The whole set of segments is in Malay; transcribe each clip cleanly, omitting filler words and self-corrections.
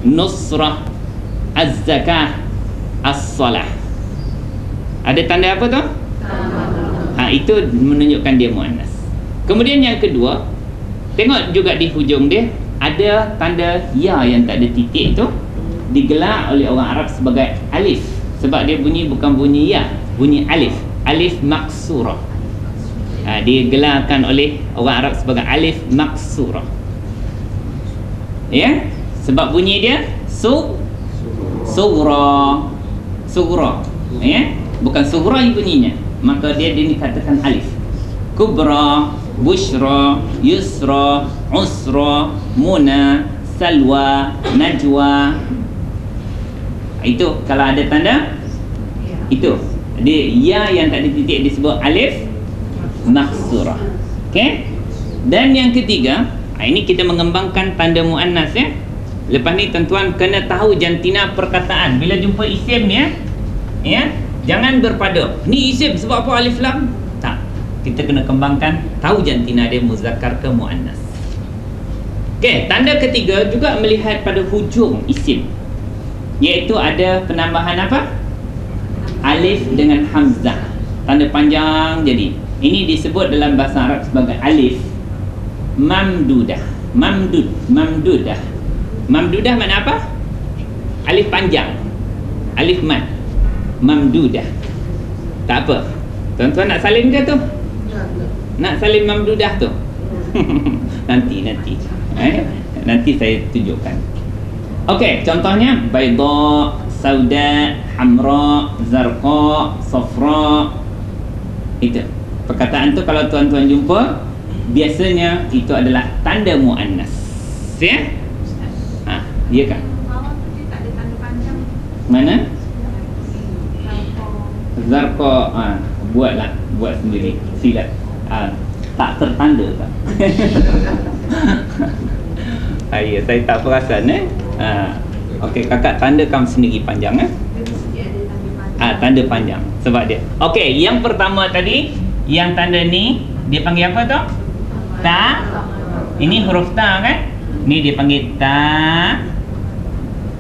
nusrah, az-zakah, as-salah. Ada tanda apa tu? Itu menunjukkan dia muannas. Kemudian yang kedua, tengok juga di hujung dia ada tanda ya yang tak ada titik tu, digelar oleh orang Arab sebagai alif, sebab dia bunyi bukan bunyi ya, bunyi alif, alif maksurah. Digelarkan oleh orang Arab sebagai alif maksurah. Ya, sebab bunyi dia sughra, ya, bukan sughra bunyinya, maka dia dikatakan alif. Kubra, bushra, yusra, usra, muna, salwa, najwa. Itu kalau ada tanda itu dia ya yang tak ada titik disebut alif maksurah. Okey. Dan yang ketiga, ini kita mengembangkan tanda muannas ya. Lepas ni tuan-tuan kena tahu jantina perkataan bila jumpa isim ni ya. Jangan berpada ni isim sebab apa alif lam. Tak. Kita kena kembangkan tahu jantina dia muzakkar ke muannas. Okey, tanda ketiga juga melihat pada hujung isim, iaitu ada penambahan apa? Alif dengan hamzah. Tanda panjang jadi. Ini disebut dalam bahasa Arab sebagai alif mamdudah. Mamdudah. Mamdudah makna apa? Alif panjang. Alif mad. Mamdudah. Tak apa. Tuan-tuan nak salin ke tu? Nak salin mamdudah tu? Nanti. Nanti saya tunjukkan. Okey, contohnya bayda, sauda, hamra, zarqa, safra. Itu. Perkataan tu kalau tuan-tuan jumpa, biasanya itu adalah tanda muannas. Ya? Ya kan? Mana? Zarqa, buat sendiri. Silat. Tak tertanda tak? Ya, saya tak perasan okey, kakak tandakan sendiri panjang tanda panjang sebab dia. Okey, yang pertama tadi, yang tanda ni dia panggil apa tu? Ta. Ini huruf ta kan? Ni dia panggil ta.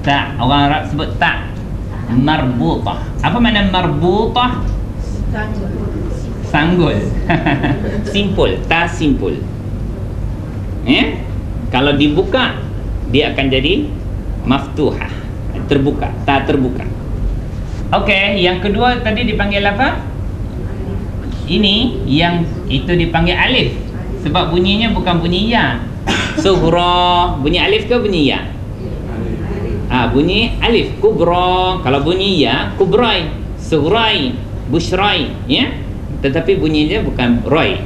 Ta. Orang Arab sebut ta. Marbutah. Apa makna marbutah? Sanggul. Simpul. Ta simpul. Kalau dibuka dia akan jadi maftuhah, terbuka, ta terbuka. Okey, yang kedua tadi dipanggil apa? Ini yang itu dipanggil alif sebab bunyinya bukan bunyi ya. Sughra, bunyi alif ke bunyi ya? Bunyi alif. Kubra, kalau bunyi ya, kubrai, sughrai, bushrai, ya. Tetapi bunyinya bukan roi.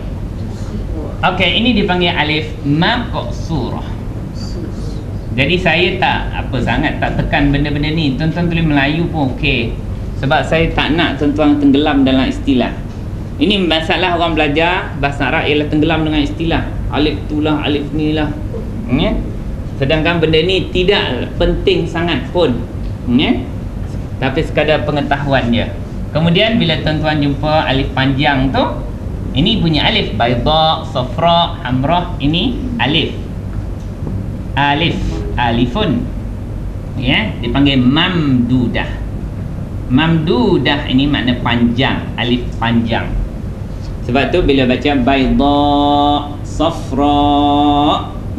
Okey, ini dipanggil alif maqsurah. Jadi saya tak tekan benda-benda ni. Tuan-tuan tulis Melayu pun okey. Sebab saya tak nak tuan-tuan tenggelam dalam istilah. Ini masalah orang belajar bahasa Arab ialah tenggelam dengan istilah. Alif tu lah, alif ni lah. Sedangkan benda ni tidak penting sangat pun. Tapi sekadar pengetahuan je. Kemudian bila tuan-tuan jumpa alif panjang tu, ini punya alif. Bayda, safra, hamrah, ini alif. Alifun. Ya, dipanggil mamdudah. Mamdudah ini makna panjang, alif panjang. Sebab tu bila baca bayda, safra,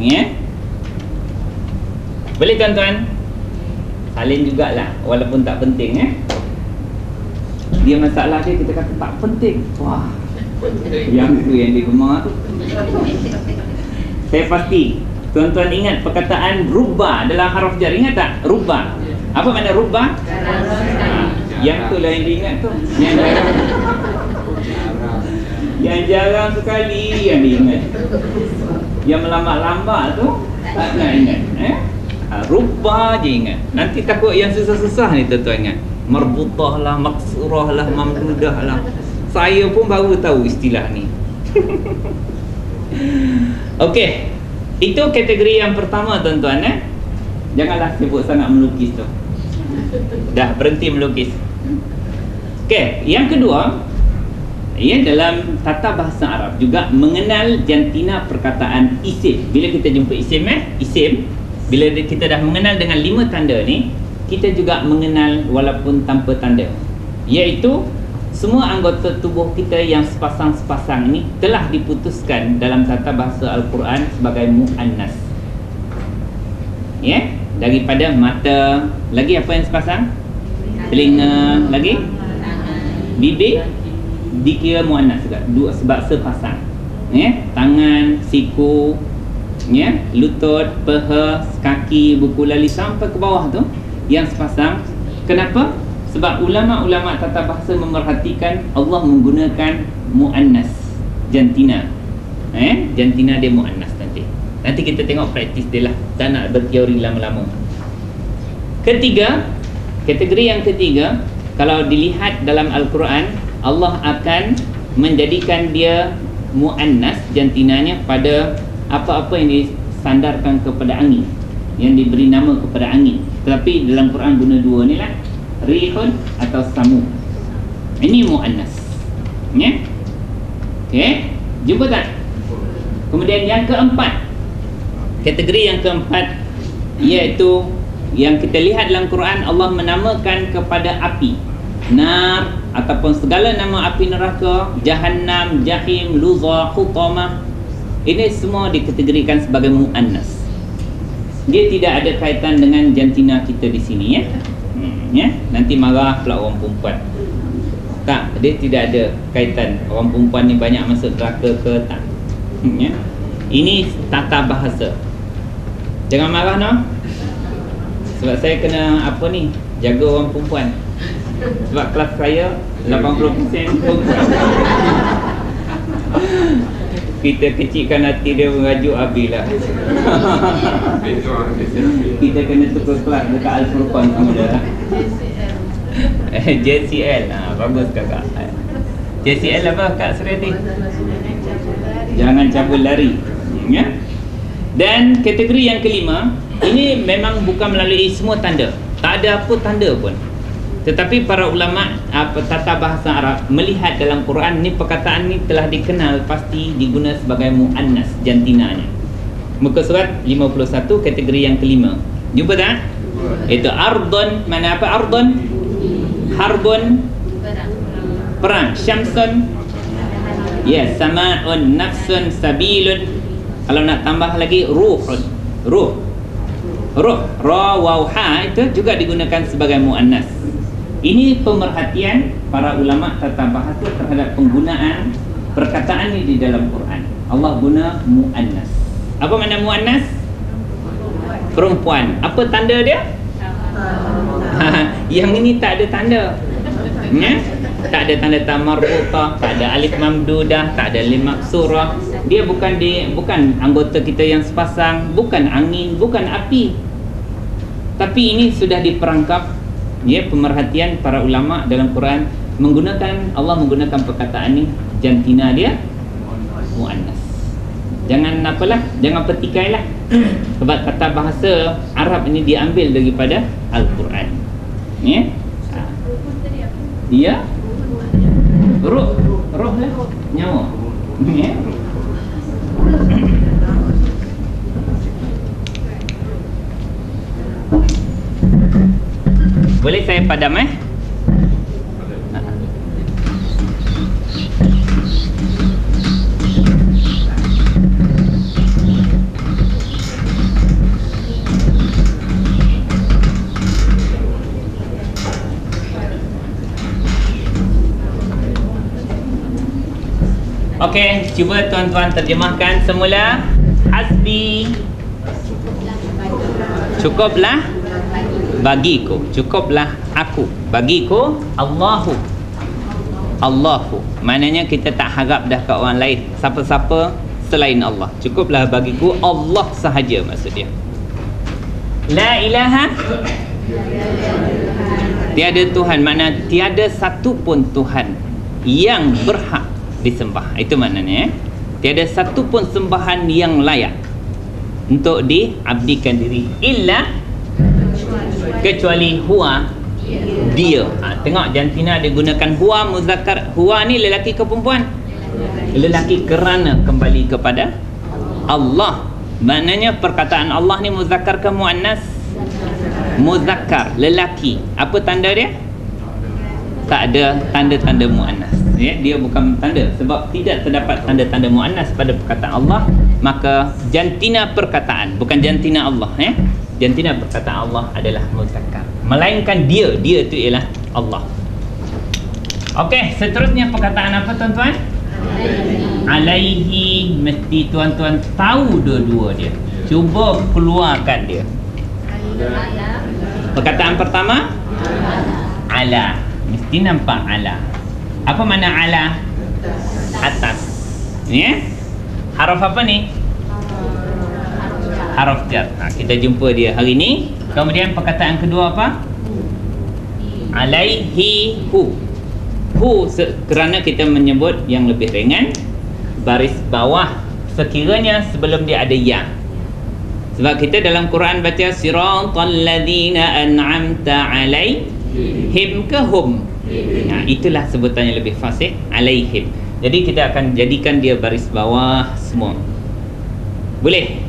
ya. Boleh tuan-tuan? Salin jugalah walaupun tak penting Dia masalah dia kita kata tak penting. Wah. Yang tu yang digemar tu. Saya pasti tuan-tuan ingat perkataan rubba dalam haraf jar. Ingat tak? Rubba. Apa makna rubba? Yang tu lah yang diingat tu. Yang jarang sekali yang diingat. Yang melambat-lambat tu tak nak ingat. Rubba je ingat. Nanti takut yang susah-susah ni tuan-tuan ingat. Marbutah lah, maksurah lah, mamdudah lah. Saya pun baru tahu istilah ni. Okey. Itu kategori yang pertama tuan-tuan Janganlah sibuk sangat melukis tu. Dah berhenti melukis. Okey, yang kedua, dalam tata bahasa Arab juga mengenal jantina perkataan isim. Bila kita jumpa isim isim Bila kita dah mengenal dengan 5 tanda ni, kita juga mengenal walaupun tanpa tanda, iaitu semua anggota tubuh kita yang sepasang-sepasang ni telah diputuskan dalam tata bahasa Al-Quran sebagai mu'annas. Ya, daripada mata, lagi apa yang sepasang? Telinga, lagi bibir dikira mu'annas juga, dua sebab sepasang. Ya, tangan, siku, ya, lutut, peha, kaki, buku lali sampai ke bawah tu yang sepasang. Kenapa? Sebab ulama-ulama tata bahasa memerhatikan Allah menggunakan mu'annas, jantina. Jantina dia mu'annas nanti. Nanti kita tengok praktis dia lah, tak nak berteori lama-lama. Ketiga, kategori yang ketiga, kalau dilihat dalam Al-Quran, Allah akan menjadikan dia mu'annas, jantinanya, pada apa-apa yang disandarkan kepada angin, yang diberi nama kepada angin. Tetapi dalam Quran guna dua ni lah, rihun atau samu. Ini mu'annas, ya? Okey, jumpa tak? Kemudian yang keempat, kategori yang keempat, iaitu yang kita lihat dalam Quran, Allah menamakan kepada api, nar, ataupun segala nama api neraka, jahannam, jahim, luza, hutamah. Ini semua dikategorikan sebagai mu'annas. Dia tidak ada kaitan dengan jantina kita di sini, ya. Ya, nanti marah pula orang perempuan. Tak, dia tidak ada kaitan. Orang perempuan ni banyak masuk neraka ke tak. Ya. Ini tata bahasa. Jangan marah, no. Sebab saya kena apa ni, jaga orang perempuan. Sebab kelas saya 80% perempuan. Kita kecilkan hati dia, merajuk habis lah. Kita kena tukar kelas dekat Al-Furqan semula lah. JCL, bagus kakak. JCL apa Kak Sereti? Jangan cabul lari, ya? Dan kategori yang kelima, ini memang bukan melalui semua tanda, tak ada apa tanda pun. Tetapi para ulama tata bahasa Arab melihat dalam Quran ni, perkataan ni telah dikenal pasti diguna sebagai mu'annas, jantinanya. Muka surat 51, kategori yang kelima. Jumpa tak? Itu ardun. Mana apa ardun? Harbun, perang. Syamsun, yes, sama'un, nafsun, sabilun. Kalau nak tambah lagi, ruhun, ruh, ra, waw, ha, itu juga digunakan sebagai mu'annas. Ini pemerhatian para ulama tata bahasa terhadap penggunaan perkataan ini di dalam Quran. Allah guna mu'annas. Apa makna mu'annas? Perempuan. Apa tanda dia? Yang ini tak ada tanda, ya? Tak ada tanda tamarrutah, tak ada alif mamdudah, tak ada lim maksurah. Dia bukan anggota kita yang sepasang, bukan angin, bukan api. Tapi ini sudah diperangkap, ya, pemerhatian para ulama dalam Quran Allah menggunakan perkataan ni, jantina dia mu'annas. Jangan apalah, jangan petikailah. Sebab kata bahasa Arab ini diambil daripada Al-Quran, ya. Dia roh lah, nyawa, ya. Boleh saya padam, Okey, cuba tuan-tuan terjemahkan semula. Hasbi, cukuplah bagiku, cukuplah aku, bagiku. Allahu, Allahu, maknanya kita tak harap dah ke orang lain, siapa-siapa selain Allah. Cukuplah bagiku Allah sahaja, maksud dia. La ilaha, tiada Tuhan, makna tiada satu pun Tuhan yang berhak disembah. Itu maknanya, tiada satu pun sembahan yang layak untuk diabdikan diri illa, kecuali huwa, dia. Tengok jantina dia gunakan huwa muzakkar. Huwa ni lelaki ke perempuan? Lelaki, kerana kembali kepada Allah. Maknanya perkataan Allah ni muzakkar ke muannas? Muzakkar, lelaki. Apa tanda dia? Tak ada tanda-tanda muannas. Ya, dia bukan tanda sebab tidak terdapat tanda-tanda muannas pada perkataan Allah, maka jantina perkataan, bukan jantina Allah, ya. Jantina perkataan Allah adalah muzakkar. Melainkan dia tu ialah Allah. Okey, seterusnya perkataan apa tuan-tuan? Alaihi. Mesti tuan-tuan tahu dua-dua dia. Cuba keluarkan dia. Perkataan pertama ala. Mesti nampak ala. Apa makna ala? Atas. Ya? Haraf apa ni? Haraf jar. Kita jumpa dia hari ni. Kemudian perkataan kedua apa? Alaihi hu. Hu kerana kita menyebut yang lebih ringan, baris bawah sekiranya sebelum dia ada ya. Sebab kita dalam Quran baca siratal ladzina an'amta alaihim ke hum. Itulah sebutannya lebih fasih, alaihim. Jadi kita akan jadikan dia baris bawah semua. Boleh?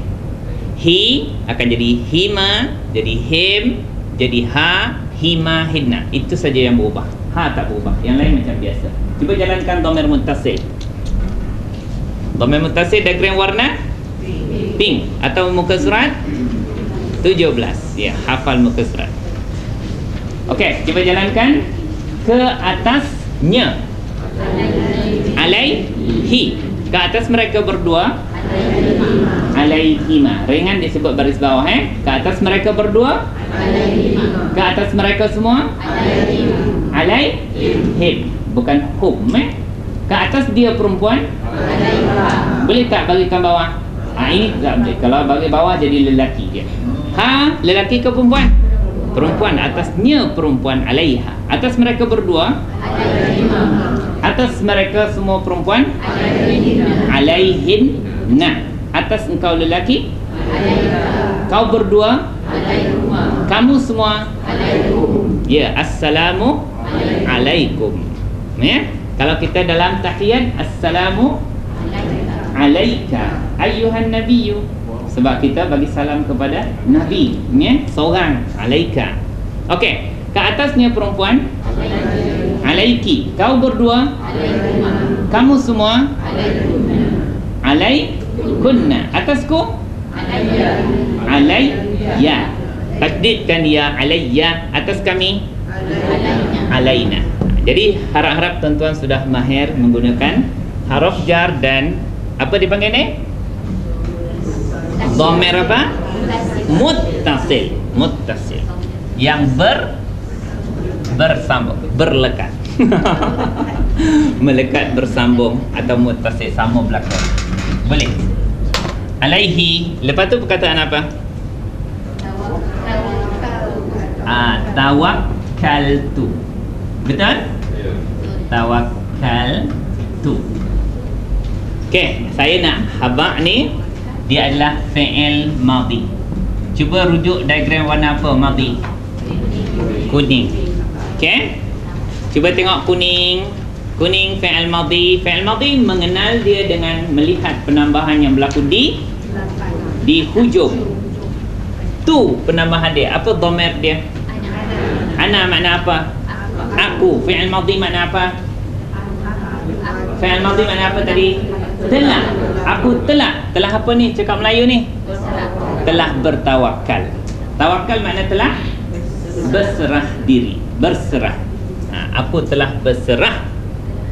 Hi akan jadi hima, jadi him, jadi ha, hima, hinna. Itu saja yang berubah. Ha tak berubah. Yang lain macam biasa. Cuba jalankan dhamir muttasil. Dhamir muttasil diagram warna pink atau muka surat 17. Ya, hafal muka surat. Okey, cuba jalankan ke atasnya. Alaihi. Ke atas mereka berdua. Alaihima. Ringan disebut baris bawah, Ke atas mereka berdua. Alaihima. Ke atas mereka semua. Alaihim. Alaihim. Bukan hum, Ke atas dia perempuan. Alaihim. Boleh tak bagikan bawah? Ini tak boleh. Kalau bagi bawah jadi lelaki dia. Ha, lelaki ke perempuan? Perempuan. Atasnya perempuan. Alaiha. Atas mereka berdua. Alaihima. Atas mereka semua perempuan. Alaihin. Nah, atas engkau lelaki. Kau berdua. Kamu semua. Ya, assalamu alaikum. Ya, kalau kita dalam tahiyat, assalamu alaika ayyuhan nabiyyu. Sebab kita bagi salam kepada nabi, ya, seorang. Alaika. Okey, ke atasnya perempuan. Alaiki. Kau berdua. Kamu semua. Alaikunna. Atasku. Alayya. Takdidkan ya alayya. Atas kami. Alaina. Jadi harap-harap tuan-tuan sudah mahir menggunakan haraf jar dan apa dipanggil ni? Dhamir apa? Muttasil. Muttasil. Yang bersambung, berlekat. Melekat bersambung atau muttasil, sama belakang. Boleh. Alaihi. Lepas tu perkataan apa? Tawakkaltu. Betul? Tawakkaltu. Okey, saya nak habaq ni dia adalah fi'il madhi. Cuba rujuk diagram warna apa madhi? Kuning. Okey? Cuba tengok kuning. Kuning fi'il madhi. Fi'il madhi mengenal dia dengan melihat penambahan yang berlaku di hujung. Tu penambahan dia. Apa dhamir dia? Ana makna apa? Aku. Fi'il madhi makna apa? Fi'il madhi makna apa tadi? Telah. Aku telah. Telah apa ni? Cakap Melayu ni. Telah bertawakal. Tawakal makna telah berserah diri. Berserah. Aku telah berserah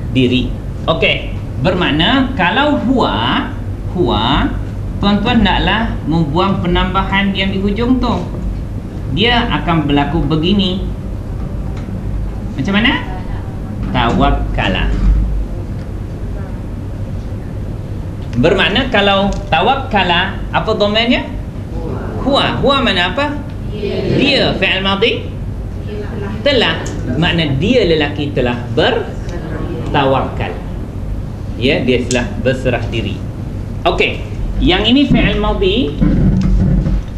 diri. Okey. Bermakna kalau huwa, tuan-tuan naklah membuang penambahan yang di hujung tu. Dia akan berlaku begini. Macam mana? Tawakkala. Bermakna kalau tawakkala, apa domainnya? Huwa. Huwa mana apa? Dia. Fi'il madhi? Telah. Makna dia lelaki telah bertawakal. Ya, dia telah berserah diri. Okey. Yang ini fi'il madhi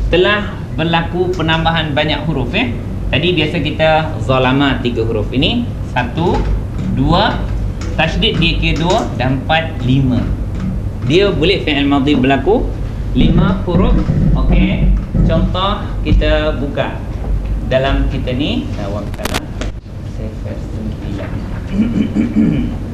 telah berlaku penambahan banyak huruf, Tadi biasa kita zalama 3 huruf. Ini 1, 2, tasydid dia kira 2 dan 4, 5. Dia boleh fi'il madhi berlaku 5 huruf. Okey. Contoh kita buka dalam kita ni awam kalam Sefer 9.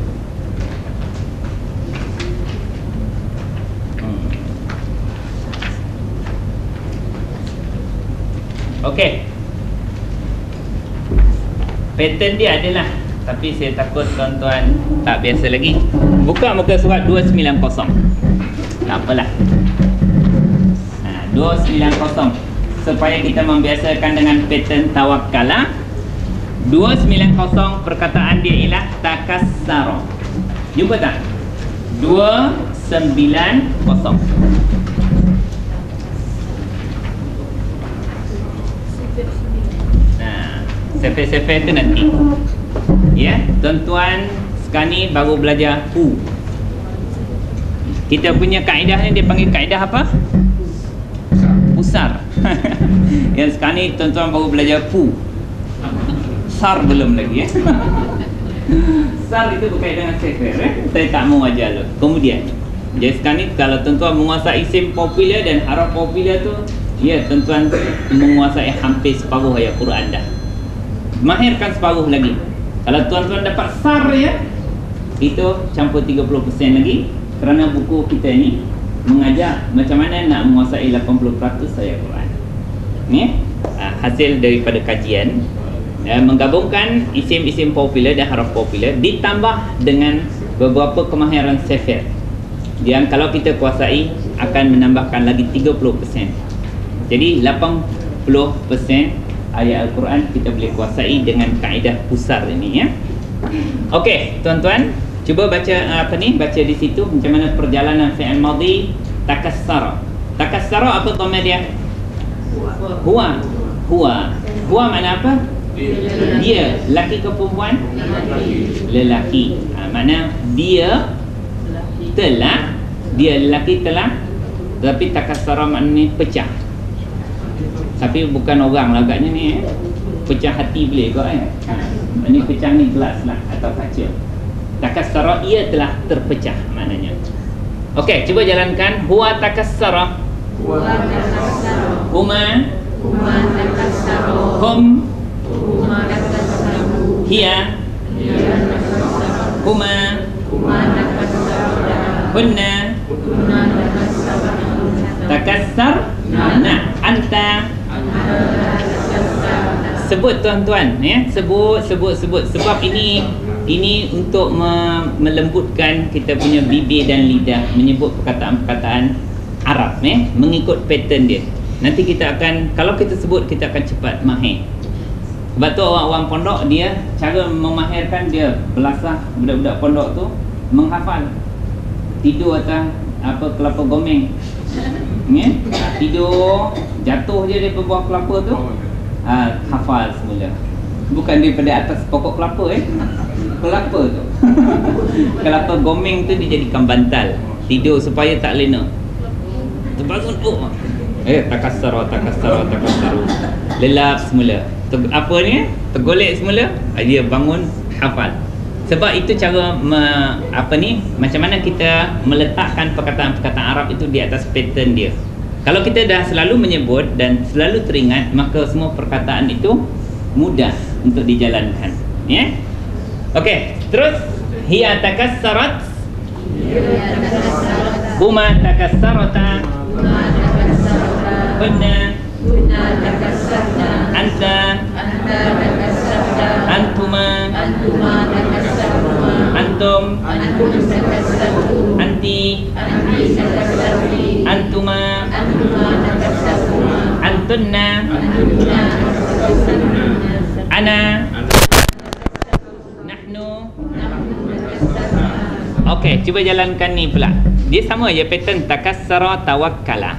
Okey. Pattern dia adalah, tapi saya takut tuan-tuan tak biasa lagi. Buka muka surat 290. Tak apalah. 290 supaya kita membiasakan dengan pattern tawakkalah. 290 perkataan dia ialah takassara. Jumpa tak? 290. Sefer-sefer tu nanti. Ya, tuan-tuan sekarang ni baru belajar hu. Kita punya kaedah ni dia panggil kaedah apa? Pusar. Yang sekarang ni tuan-tuan baru belajar hu. Sar belum lagi ya. Sar itu berkaitan dengan sefer Saya tak mau ajar lo. Kemudian jadi sekarang ni kalau tuan-tuan menguasai isim popular dan haraf popular tu, ya tuan-tuan menguasai hampir separuh ayat Quran dah. Mahirkan separuh lagi. Kalau tuan-tuan dapat sar ya, itu campur 30% lagi. Kerana buku kita ni mengajar macam mana nak menguasai 80% ayat Quran. Ni hasil daripada kajian, menggabungkan isim-isim popular dan haraf popular ditambah dengan beberapa kemahiran sefer. Yang kalau kita kuasai akan menambahkan lagi 30%. Jadi 80% ayat Al-Quran kita boleh kuasai dengan kaedah pusar ini ya. Okey, tuan-tuan, cuba baca baca di situ macam mana perjalanan fi'il madhi takassara. Takassara apa dhamma dia? Huwa. Huwa mana apa? Dia. Laki ke perempuan? Lelaki. Mana dia telah, dia lelaki telah, tapi takassara maknanya pecah. Tapi bukan orang lah agaknya ni pecah hati boleh kot Ini pecah ni gelas lah atau kaca. Takassara, ia telah terpecah maknanya. Okey, cuba jalankan. Huwa takassara. Huma takassara. Hum hiya. Huma hunna takassar. Nah, anta. Sebut tuan-tuan ya, sebut sebab ini untuk melembutkan kita punya bibir dan lidah menyebut perkataan-perkataan Arab mengikut pattern dia. Nanti kita akan, kalau kita sebut kita akan cepat mahir. Sebab tu orang-orang pondok dia cara memahirkan dia belasah budak-budak pondok tu menghafal. Tidur atas kelapa gomeng. Ya? Tidur jatuh je daripada buah kelapa tu, hafal semula. Bukan daripada atas pokok kelapa kelapa tu. Kelapa gomeng tu dijadikan bantal. Tidur supaya tak lena. Terbangun takassara. Lelap semula. Apa ni? Tergolek semula, dia bangun hafal. Sebab itu cara macam mana kita meletakkan perkataan-perkataan Arab itu di atas pattern dia. Kalau kita dah selalu menyebut dan selalu teringat, maka semua perkataan itu mudah untuk dijalankan. Ya? Okey, terus hiya takassarat. Huma takassarata. Hunna takassarna. Anta takassarta. Antuma takassartuma. Antum takassartum. Anti takassarti. Antuma takassartuma. Antunna takassartuna. Ana nahnu. Okey, cuba jalankan ni pula. Dia sama je pattern takassara tawakkala.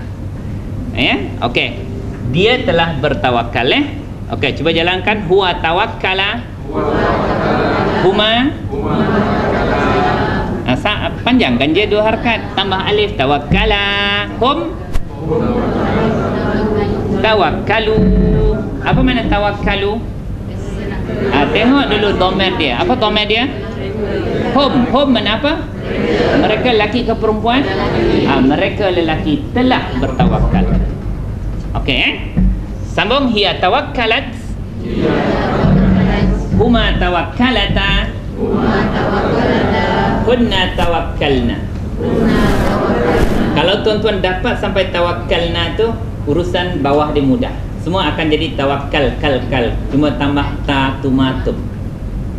Ya? Okey. Dia telah bertawakal Okey, cuba jalankan. Huwa tawakkala. Huma. Panjangkan je dua harakat. Tambah alif tawakkala. Hum tawakkalu. Apa makna tawakkalu? Tengok dulu dhamir dia. Apa dhamir dia? Hum mana apa? Mereka lelaki ke perempuan? Mereka lelaki telah bertawakal. Okey, sambung. Hiya tawakkalat, huma tawakkalata, kunna tawakkalna. Kalau tuan-tuan dapat sampai tawakkalna tu, urusan bawah dia mudah. Semua akan jadi tawakkal, kal. Cuma tambah ta, tumatum.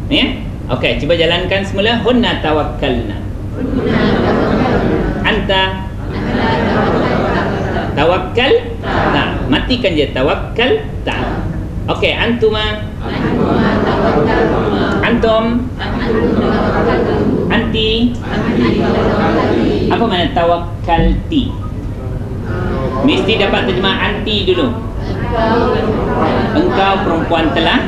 Ya? Okey, cuba jalankan semula. Hunna tawakkalna. Anta tawakkal ta. Matikan je tawakkal ta. Okey, antuma. Antum. Anti. Apa makna tawakkalti? Mesti dapat terjemah anti dulu. Engkau perempuan telah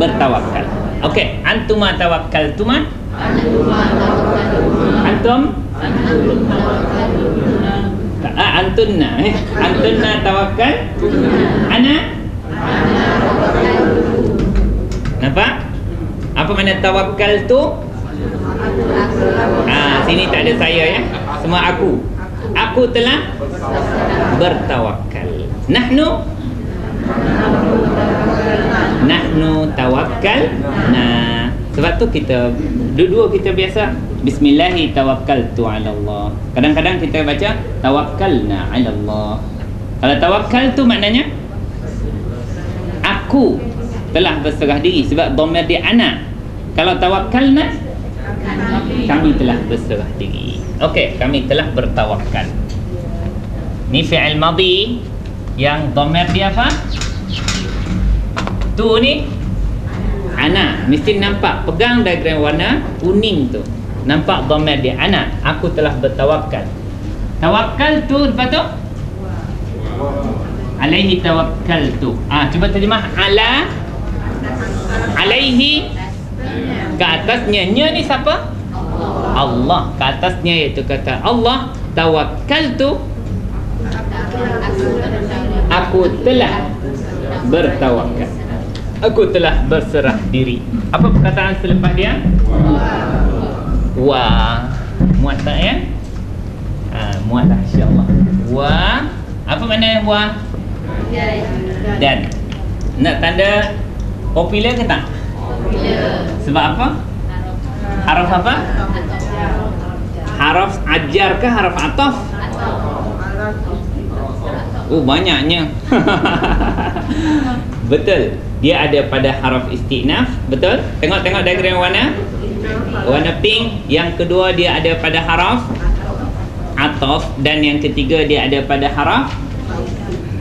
bertawakal. Okey, antuma tawakkaltuma. Antum. Antunna. Antunna tawakkal. Ana. Nampak? Apa makna tawakal tu? Sini tak ada saya ya. Semua aku. Aku telah bertawakal. Nahnu tawakkal. Nah, sebab tu kita dua-dua kita biasa bismillahi tawakkaltu ala Allah. Kadang-kadang kita baca tawakkalna ala Allah. Kalau tawakkal tu maknanya aku telah berserah diri, sebab dhamir dia ana. Kalau tawakkalna, kami telah berserah diri. Okey, kami telah bertawakal. Ni fi'il madhi yang dhamir dia apa? Tu ni ana. Mesti nampak, pegang diagram warna kuning tu. Nampak dhamir dia ana. Aku telah bertawakal. Tawakal tu lepas tu alaihi tawakkaltu. Cuba terjemah ala. Alaihi, ke atasnya. Nya ni siapa? Allah. Ke atasnya iaitu kata Allah. Tawakkaltu, aku telah bertawakal. Aku telah berserah diri. Apa perkataan selepas dia? Wa. Muat tak ya? Muat dah, insyaAllah. Wa. Apa makna wa? Dan. Nak tanda popular ke tak? Sebab apa? Haraf apa? Haraf ajar ke haraf ataf? Banyaknya. Betul. Dia ada pada haraf istinaf. Betul? Tengok diagram warna pink. Yang kedua dia ada pada haraf ataf, dan yang ketiga dia ada pada haraf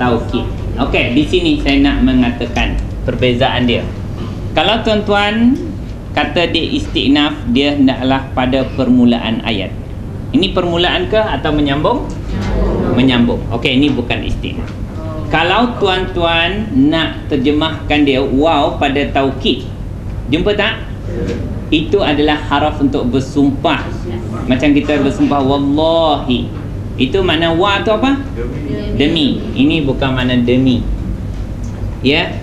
taukid. Okey, di sini saya nak mengatakan perbezaan dia. Kalau tuan-tuan kata dia istinaf, dia hendaklah pada permulaan ayat. Ini permulaan ke atau menyambung? Menyambung. Okey, ini bukan istinaf. Kalau tuan-tuan nak terjemahkan dia waw pada taukid, jumpa tak? Itu adalah haraf untuk bersumpah. Macam kita bersumpah wallahi. Itu makna wa tu apa? Demi. Ini bukan makna demi. Ya.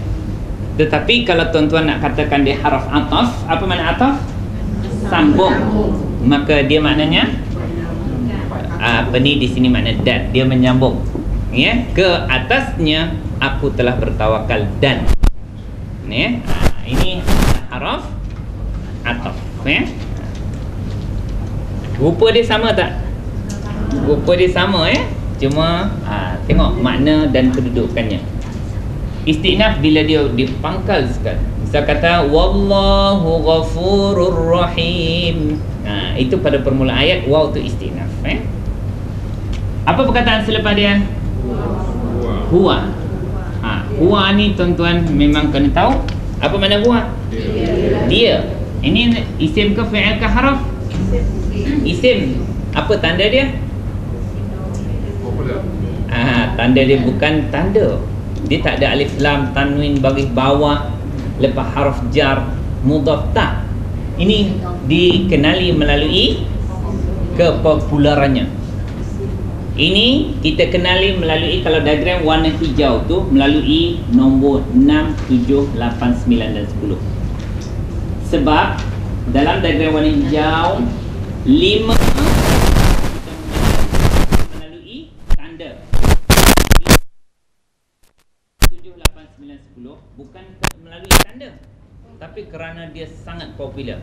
Tetapi kalau tuan-tuan nak katakan dia haraf ataf, apa makna ataf? Sambung. Maka dia maknanya apa ni di sini makna dan, dia menyambung. Ya, ke atasnya aku telah bertawakal dan. Ya. Ini haraf ataf, ya. Rupa dia sama tak? Rupa dia sama ya. Cuma tengok makna dan kedudukannya. Istinaf bila dia dipangkal sekali. Misal kata wallahu ghafurur rahim. Itu pada permulaan ayat waw tu istinaf, Apa perkataan selepas dia? Huwa. Huwa ni tuan-tuan memang kena tahu. Apa makna huwa? Dia. Ini isim ke fi'il ke haraf? Isim. Apa tanda dia? Tanda dia bukan tanda. Dia tak ada alif lam tanwin bagi bawah lepas haraf jar mudhaf tak. Ini dikenali melalui kepopularannya. Ini kita kenali melalui, kalau diagram warna hijau tu, melalui nombor 6, 7, 8, 9 dan 10. Sebab dalam diagram warna hijau 5 melalui tanda 7, 8, 9, 10 bukan melalui tanda, tapi kerana dia sangat popular.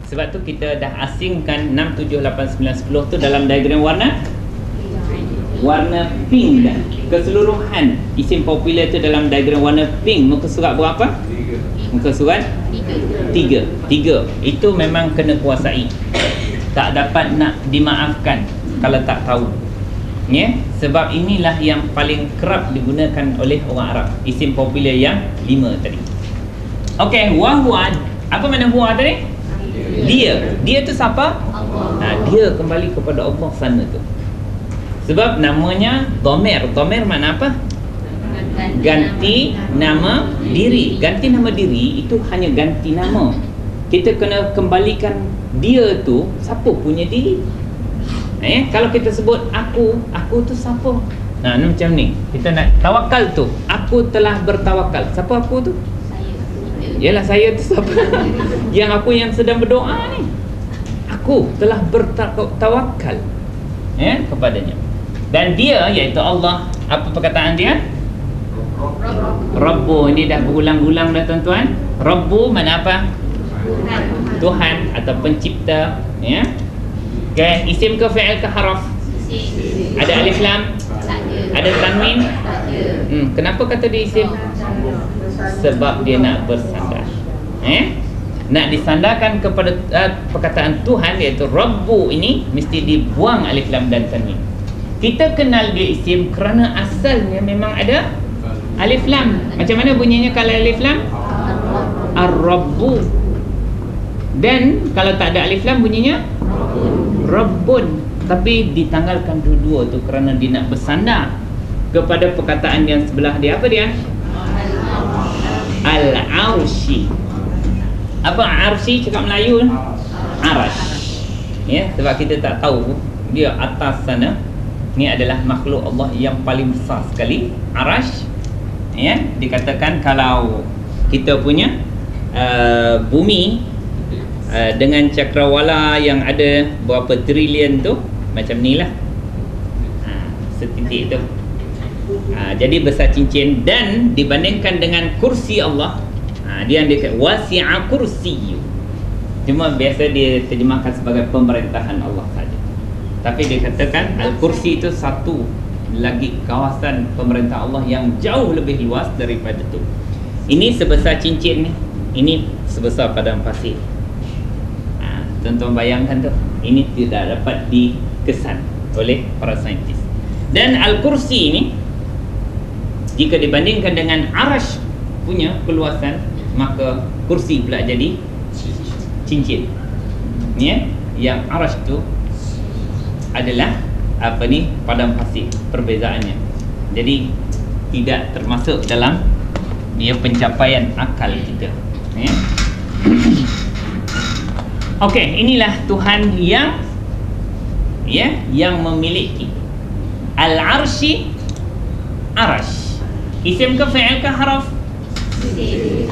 Sebab tu kita dah asingkan 6, 7, 8, 9, 10 tu dalam diagram warna pink dah. Keseluruhan isim popular tu dalam diagram warna pink. Muka surat berapa? 3. Muka surat 3. Itu memang kena kuasai. Tak dapat nak dimaafkan kalau tak tahu. Ya, sebab inilah yang paling kerap digunakan oleh orang Arab. Isim popular yang 5 tadi. Okey, wa huwa. Apa makna huwa tadi? Dia. Dia tu siapa? Allah. Dia kembali kepada Allah sana tu. Sebab namanya dhamir. Dhamir makna apa? Ganti nama diri. Ganti nama diri itu hanya ganti nama. Kita kena kembalikan dia tu siapa punya diri. Kalau kita sebut aku tu siapa? Ni macam ni. Kita nak tawakal tu. Aku telah bertawakal. Siapa aku tu? Yalah, saya tu siapa? Yang aku yang sedang berdoa ni. Aku telah bertawakal kepadanya. Dan dia iaitu Allah. Apa perkataan dia? Rabbu. Ini dah berulang-ulang dah tuan-tuan. Rabbu mana apa? Tuhan atau pencipta. Okay. Isim ke fi'il ke haraf? Ada alif lam? Ada tanwin? Kenapa kata dia isim? Sebab dia nak bersandar. Nak disandarkan kepada perkataan Tuhan iaitu Rabbu ini mesti dibuang alif lam dan tanwin. Kita kenal dia isim kerana asalnya memang ada alif lam. Macam mana bunyinya kalau alif lam? Ar-Rabbu. Dan kalau tak ada alif lam bunyinya Rabbun. Tapi ditanggalkan dua-dua tu kerana dia nak bersandar kepada perkataan yang sebelah dia. Apa dia? Al-Arshi. Apa Arshi cakap Melayu? Arash. Sebab kita tak tahu dia atas sana. Ini adalah makhluk Allah yang paling besar sekali, Arash. Dikatakan kalau kita punya bumi dengan cakrawala yang ada berapa trilion tu, macam ni lah, setitik tu. Jadi besar cincin. Dan dibandingkan dengan kursi Allah, dia yang dekat wasi'a kursiyu. Cuma biasa dia terjemahkan sebagai pemerintahan Allah saja. Tapi dia katakan Al-Kursi itu satu lagi kawasan pemerintah Allah yang jauh lebih luas daripada itu. Ini sebesar cincin ni. Ini sebesar padang pasir. Tuan-tuan bayangkan tu. Ini tidak dapat dikesan oleh para saintis. Dan Al-Kursi ini jika dibandingkan dengan Arash punya keluasan, maka kursi pula jadi cincin. Yang Arash tu adalah padang pasir perbezaannya. Jadi tidak termasuk dalam pencapaian akal kita. Okey, inilah Tuhan yang memiliki Al-Arshi, Arash. Isim ke fi'il ke haraf?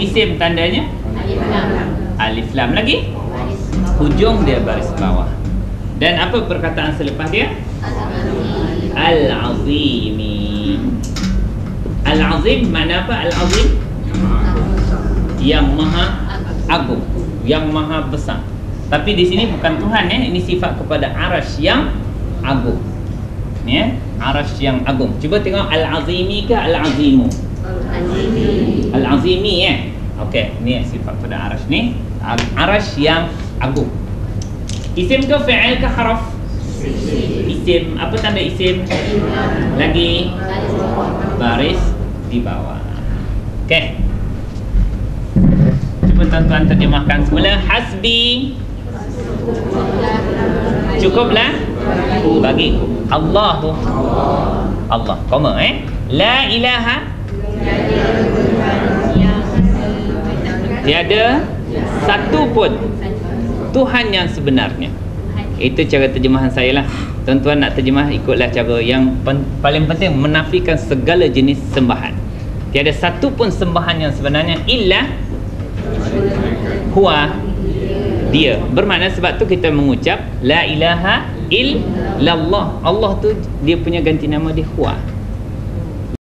Isim tandanya alif lam. Lagi hujung dia baris bawah. Dan apa perkataan selepas dia? Al-Azimi. Al-Azim mana apa? Al-Azim yang maha agung, yang maha besar. Tapi di sini bukan Tuhan ini sifat kepada Arash yang agung. Arash yang agung. Cuba tengok Al-Azimi ke Al-Azimu? Al-Azimi Okey, ni sifat pada Arash ni. Arash yang agung. Isim ke fi'il ke haraf? Isim. Apa tanda isim? Lagi baris di bawah. Okey. Cuba tuan-tuan terjemahkan semula. Hasbi. Cukuplah bagi Allah tu. Allah, koma La ilaha. Tiada satu pun Tuhan yang sebenarnya. Itu cara terjemahan saya lah. Tuan-tuan nak terjemah, ikutlah cara yang paling penting, menafikan segala jenis sembahan. Tiada satu pun sembahan yang sebenarnya illa huwa dia. Bermakna sebab tu kita mengucap la ilaha illallah. Allah tu dia punya ganti nama dia huwa.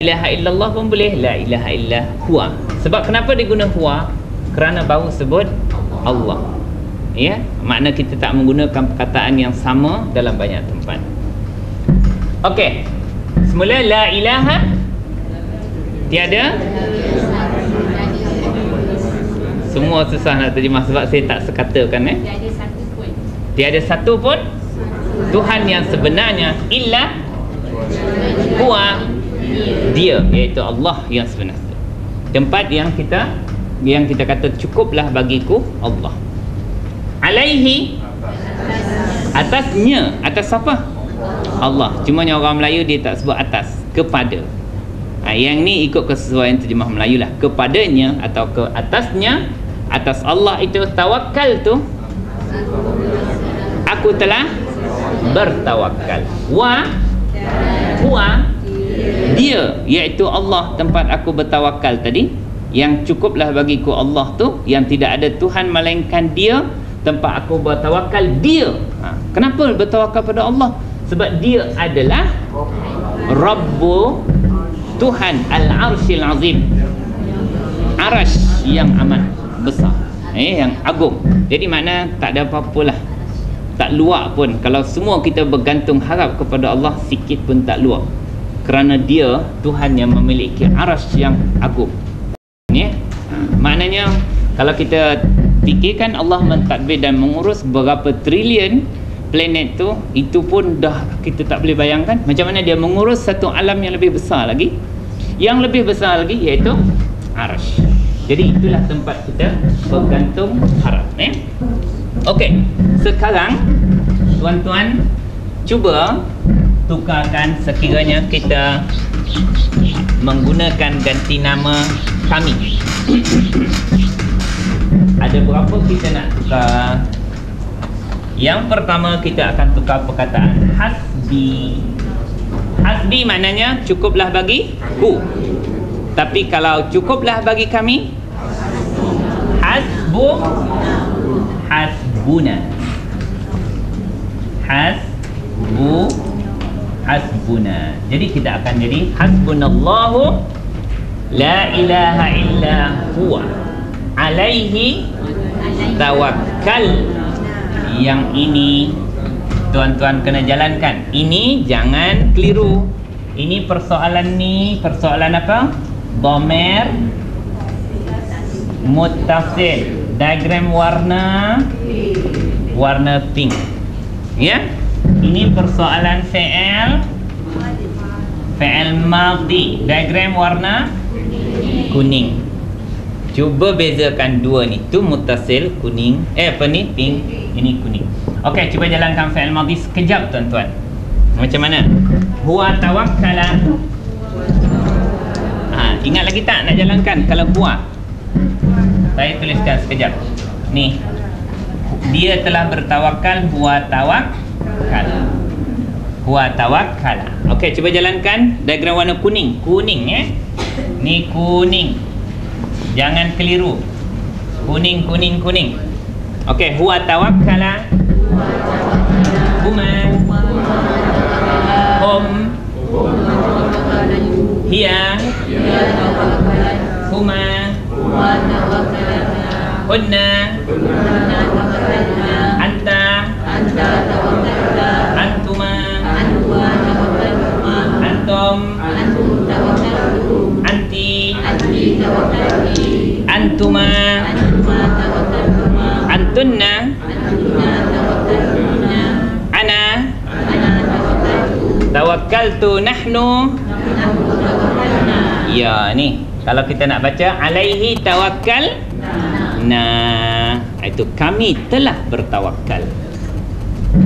La ilaha illallah pun boleh, la ilaha illa huwa. Sebab kenapa dia guna huwa? Kerana baru sebut Allah. Ya, makna kita tak menggunakan perkataan yang sama dalam banyak tempat. Okey. Semula la ilaha tiada. Semua susah nak terjemah sebab saya tak sekatakan tiada satu pun Tuhan yang sebenarnya illa huwa, dia, iaitu Allah yang sebenar. Tempat yang kita kata cukuplah bagiku Allah. Alaihi, atasnya. Atas apa? Allah. Cumanya orang Melayu dia tak sebut atas, kepada. Yang ni ikut kesesuaian terjemah Melayu lah. Kepadanya atau ke atasnya, atas Allah itu tawakal tu, aku telah bertawakal. Huwa, dia, iaitu Allah tempat aku bertawakal tadi. Yang cukuplah bagiku Allah tu, yang tidak ada Tuhan melainkan dia, tempat aku bertawakal dia. Kenapa bertawakal pada Allah? Sebab dia adalah Rabbu, Tuhan Al-Arshil Azim, Arash yang amat besar, yang agung. Jadi makna tak ada apa-apalah, tak luak pun. Kalau semua kita bergantung harap kepada Allah, sikit pun tak luak, kerana dia Tuhan yang memiliki Arash yang agung. Maknanya kalau kita fikirkan Allah mentadbir dan mengurus berapa trilion planet tu, itu pun dah kita tak boleh bayangkan macam mana dia mengurus satu alam yang lebih besar lagi, yang lebih besar lagi, iaitu Arash. Jadi itulah tempat kita bergantung harap. Okey, sekarang tuan-tuan cuba tukarkan sekiranya kita menggunakan ganti nama kami. Ada berapa kita nak tukar? Yang pertama kita akan tukar perkataan hasbi. Hasbi maknanya cukuplah bagiku. Tapi kalau cukuplah bagi kami, hasbuna. Hasbuna. Jadi kita akan jadi hasbunallahu la ilaha illa huwa alaihi tawakkal. Yang ini tuan-tuan kena jalankan. Ini jangan keliru. Ini persoalan apa? Dhamir muttasil. Diagram warna pink. Ya? Ini persoalan fi'il madhi. Diagram warna kuning. Cuba bezakan dua ni. Tu muttasil kuning. Pink. Ini kuning. Okey, cuba jalankan fi'il madhi sekejap tuan-tuan. Macam mana? Huwa tawakkala. Ingat lagi tak nak jalankan? Kalau huwa, saya tuliskan sekejap. Ni. Dia telah bertawakal, huwa tawakkal. Huwa tawakkal. Okey, cuba jalankan diagram warna kuning. Kuning Ni kuning. Jangan keliru. Kuning. Okey, huwa tawakkala. Huma. Hiya. Huma. Hunna. Anta. Antuma. Antum. Anti. Antuma. Antunna. Ana. Tawakkaltu nahnu. Ya, ni kalau kita nak baca alaihi tawakkal. Nah, itu kami telah bertawakal.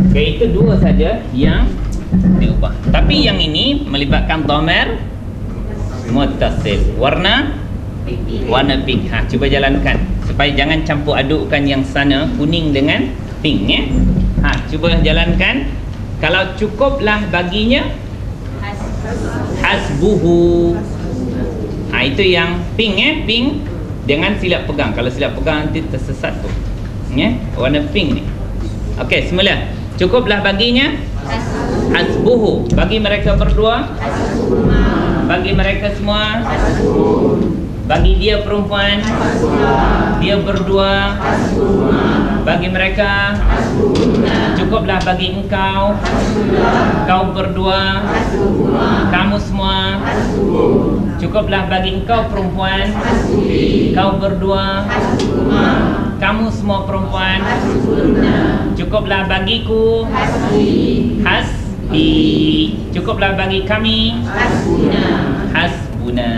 Okay, itu dua saja yang diubah. Tapi yang ini melibatkan dhamir muttasil. Warna pink. Cuba jalankan supaya jangan campur adukkan yang sana kuning dengan pink cuba jalankan. Kalau cukuplah baginya hasbuhu. Itu yang pink pink. Jangan silap pegang. Kalau silap pegang nanti tersesat tu. Ya, warna pink ni. Okey, semula. Cukuplah baginya hasbuhu. Bagi mereka berdua. Bagi mereka semua. Bagi dia perempuan. Dia berdua. Bagi mereka. Cukuplah bagi engkau. Kau berdua. Kamu semua. Cukuplah bagi engkau perempuan. Kau berdua. Kamu semua perempuan. Cukuplah bagiku. Hasbi. Cukuplah bagi kami. Hasbuna.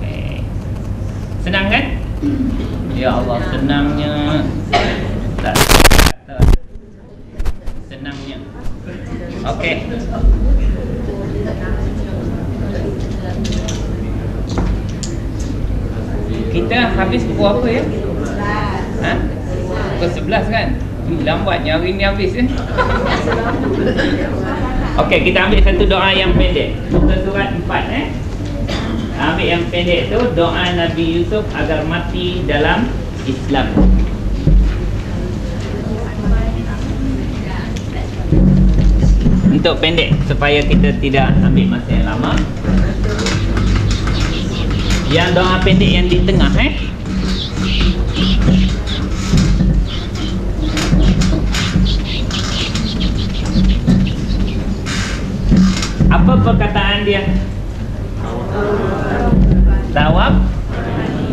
Okay. Senang kan? Ya Allah, senangnya. Tak kata. Senangnya. Okey. Kita habis pukul apa ya? Ha? Pukul 11 kan? Lambatnya hari ni habis ya? Okey, kita ambil satu doa yang pendek. Muka surat 4 Ambil yang pendek tu, doa Nabi Yusuf agar mati dalam Islam. Untuk pendek supaya kita tidak ambil masa yang lama. Yang doa pendek yang di tengah apa perkataan dia?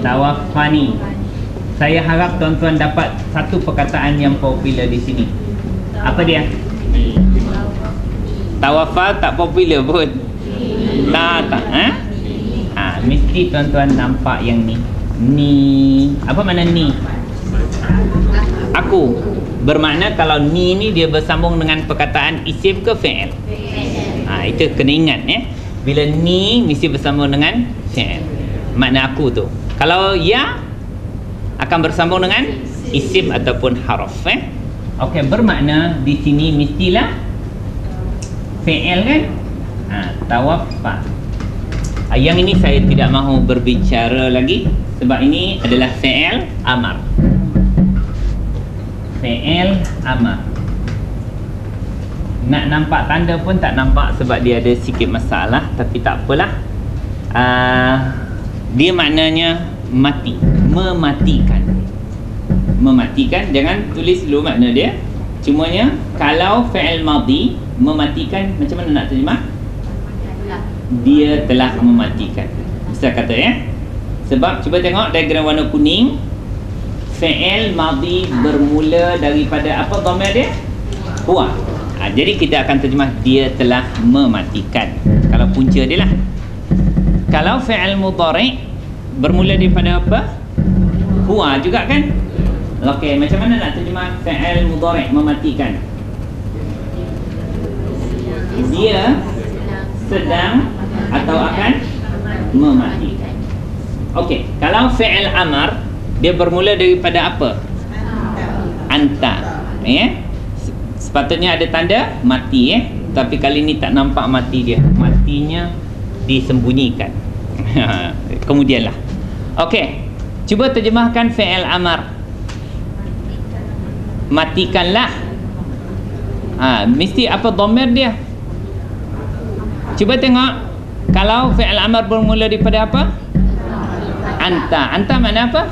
Tawafani. Saya harap tuan-tuan dapat satu perkataan yang popular di sini. Apa dia? Tawafa tak popular pun. Tak. Mesti tuan-tuan nampak yang ni. Ni. Apa makna ni? Aku. Bermakna kalau ni dia bersambung dengan perkataan isim ke fi'il? Itu kena ingat Bila ni mesti bersambung dengan fi'il. Makna aku tu. Kalau ya akan bersambung dengan isim ataupun haraf Okey, bermakna di sini mestilah fi'il kan? Tawaffa. Yang ini saya tidak mahu berbicara lagi sebab ini adalah fi'il amar. Fi'il amar. Nak nampak tanda pun tak nampak sebab dia ada sikit masalah, tapi tak apalah. Dia maknanya mati, mematikan. Mematikan, jangan tulis dulu makna dia. Cumanya kalau fi'il madhi mematikan, macam mana nak terjemah? Dia telah mematikan. Bisa kata Sebab cuba tengok diagram warna kuning. Fi'il madhi bermula daripada apa dhamir dia? Huwa. Jadi kita akan terjemah dia telah mematikan. Kalau punca dia lah. Kalau fi'il mudhari' bermula daripada apa? Huwa juga kan? Okey, macam mana nak terjemah fi'il mudhari' mematikan? Dia sedang atau akan mematikan. Okey, kalau fi'il amar dia bermula daripada apa? Anta. Sepatutnya ada tanda mati tapi kali ni tak nampak mati dia. Matinya disembunyikan. Kemudianlah. Okey. Cuba terjemahkan fi'il amar. Matikanlah. Mesti apa dhamir dia? Cuba tengok. Kalau fi'il amar bermula daripada apa? Anta. Anta makna apa?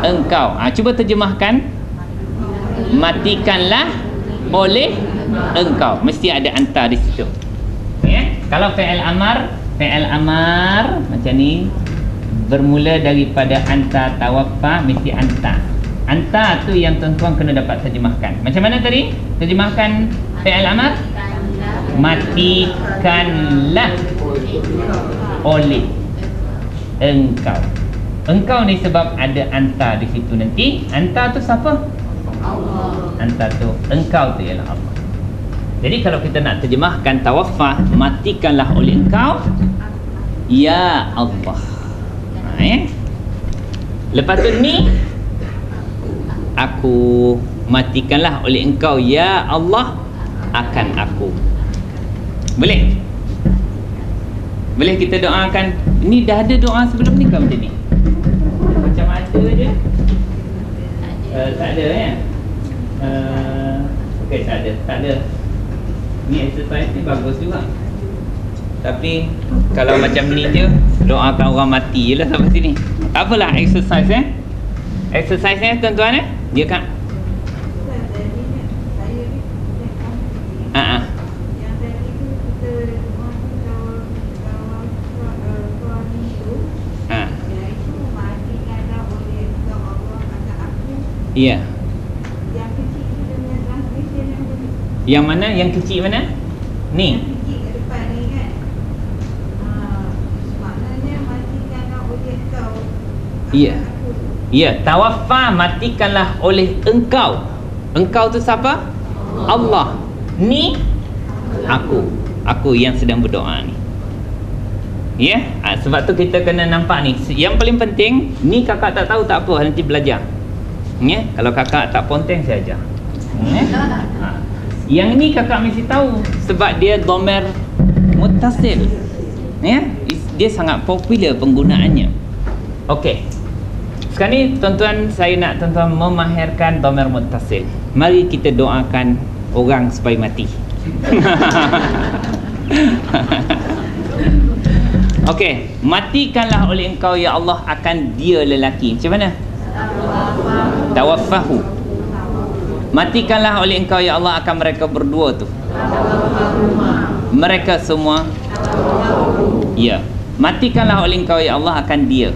Engkau. Cuba terjemahkan. Matikanlah oleh engkau. Mesti ada anta di situ. Kalau fi'il amar macam ni bermula daripada anta tawaffa, mesti anta. Anta tu yang tuan-tuan kena dapat terjemahkan. Macam mana tadi? Terjemahkan fi'il amar. Matikanlah oleh engkau. Engkau ni sebab ada anta di situ nanti. Anta tu siapa? Allah. Anta tu, engkau tu ialah Allah. Jadi kalau kita nak terjemahkan tawaffa, matikanlah oleh engkau ya Allah. Lepas tu ni aku, matikanlah oleh engkau ya Allah akan aku. Boleh? Boleh kita doakan. Ini dah ada doa sebelum ni ke macam ni? Macam ada je. Tak ada ya. Okey, tak ada. Ni exercise ni bagus juga. Tapi kalau macam ni je, doakan orang mati je lah sampai sini. Tak apalah exercise Exercise tuan-tuan dia kan. Yang tadi tu kita iaitu matikanlah oleh Allah kata aku. Ya. Yang kecil kita punya translation yang tadi. Yang mana? Yang kecil mana? Ni. Yang kecil kat depan ni kan. Maknanya matikanlah oleh kau. Ya. Ya, tawaffa, matikanlah oleh engkau. Engkau tu siapa? Allah. Ni aku yang sedang berdoa ni. Ya, sebab tu kita kena nampak ni. Yang paling penting, ni kakak tak tahu tak apa, nanti belajar. Ya, kalau kakak tak ponteng saya ajar. Ya. Yang ni kakak mesti tahu sebab dia dhamir muttasil. Ya, dia sangat popular penggunaannya. Okey. Sekarang ni tuan-tuan, saya nak tuan-tuan memahirkan dhamir muttasil. Mari kita doakan orang supaya mati. Okey, matikanlah oleh engkau ya Allah akan dia lelaki. Macam mana? Tawaffahu. Matikanlah oleh engkau ya Allah akan mereka berdua tu. Mereka semua. Ya. Matikanlah oleh engkau ya Allah akan dia.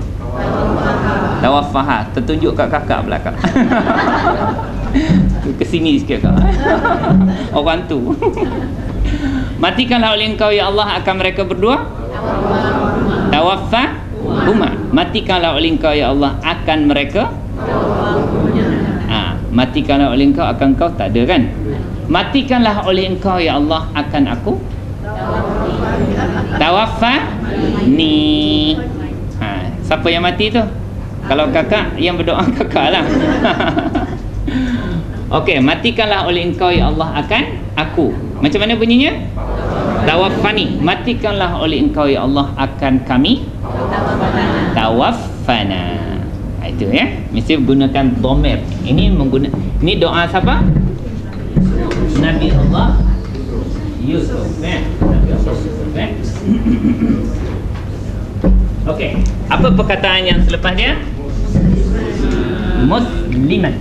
Tawaffaha. Tertunjuk kat kakak belakang. Kesini sikit kak. Orang tu. Matikanlah oleh engkau ya Allah akan mereka berdua. Tawaffa huma. Matikanlah oleh engkau ya Allah akan mereka. Matikanlah oleh engkau akan kau tak ada kan. Matikanlah oleh engkau ya Allah akan aku. Tawaffa ni. Siapa yang mati tu? Kalau kakak yang berdoa kakak lah. Okey, matikanlah oleh engkau ya Allah akan aku. Macam mana bunyinya? Tawaffani. Matikanlah oleh engkau ya Allah akan kami. Tawaffana. Itu ya. Mesti gunakan dhamir. Ini doa siapa? Nabi Allah Yusuf. Nabi Allah Yusuf. Okey, apa perkataan yang selepas dia? Musliman.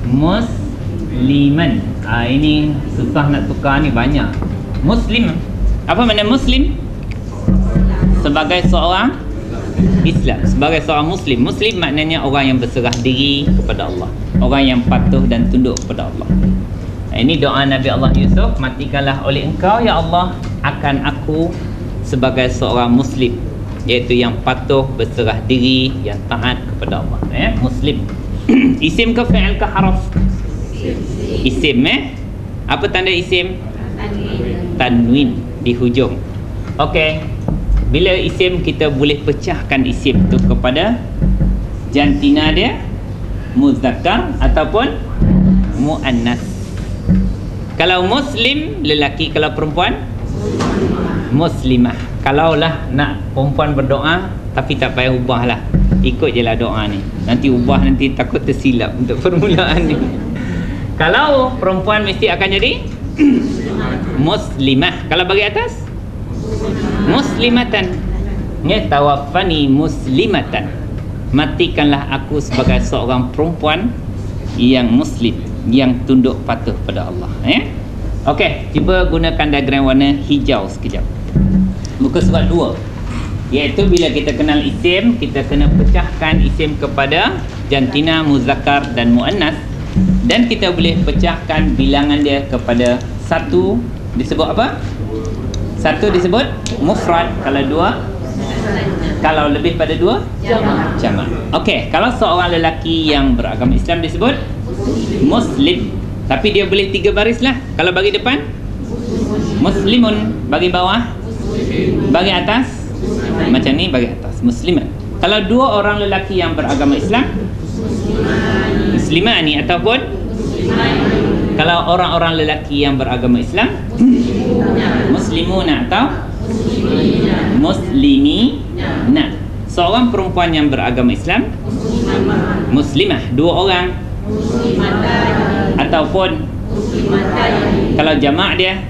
Musliman. Ini susah nak tukar ni, banyak. Muslim. Apa makna Muslim? Sebagai seorang Islam, sebagai seorang Muslim. Muslim maknanya orang yang berserah diri kepada Allah, orang yang patuh dan tunduk kepada Allah. Ini doa Nabi Allah Yusuf. Matikanlah oleh engkau ya Allah akan aku sebagai seorang Muslim, iaitu yang patuh, berserah diri, yang taat kepada Allah. Muslim. Isim ke fi'il ke haraf? Isim. Apa tanda isim? Tanwin di hujung. Okey. Bila isim kita boleh pecahkan isim tu kepada jantina dia, muzakkar ataupun muannas. Kalau muslim lelaki, kalau perempuan muslimah. Kalaulah nak perempuan berdoa tapi tak payah ubahlah, ikut je lah doa ni. Nanti ubah nanti takut tersilap untuk permulaan ni. Kalau perempuan mesti akan jadi muslimah. Kalau bagi atas muslimatan. Tawaffani muslimatan. Matikanlah aku sebagai seorang perempuan yang muslim, yang tunduk patuh pada Allah. Okey, cuba gunakan diagram warna hijau sekejap. Muka surat 2. Iaitu bila kita kenal isim, kita kena pecahkan isim kepada jantina, muzakkar dan muannas, dan kita boleh pecahkan bilangan dia kepada satu disebut apa? Satu disebut mufrad, kalau dua, kalau lebih pada dua, jamak. Okey, kalau seorang lelaki yang beragama Islam disebut muslim, tapi dia boleh 3 baris lah. Kalau bagi depan muslimun, bagi bawah, bagi atas macam ni, bagi atas musliman. Kalau 2 orang lelaki yang beragama Islam, muslimani ataupun kalau orang-orang lelaki yang beragama Islam, muslimuna atau muslimina. Seorang perempuan yang beragama Islam, muslimah, dua orang, ataupun kalau jamak dia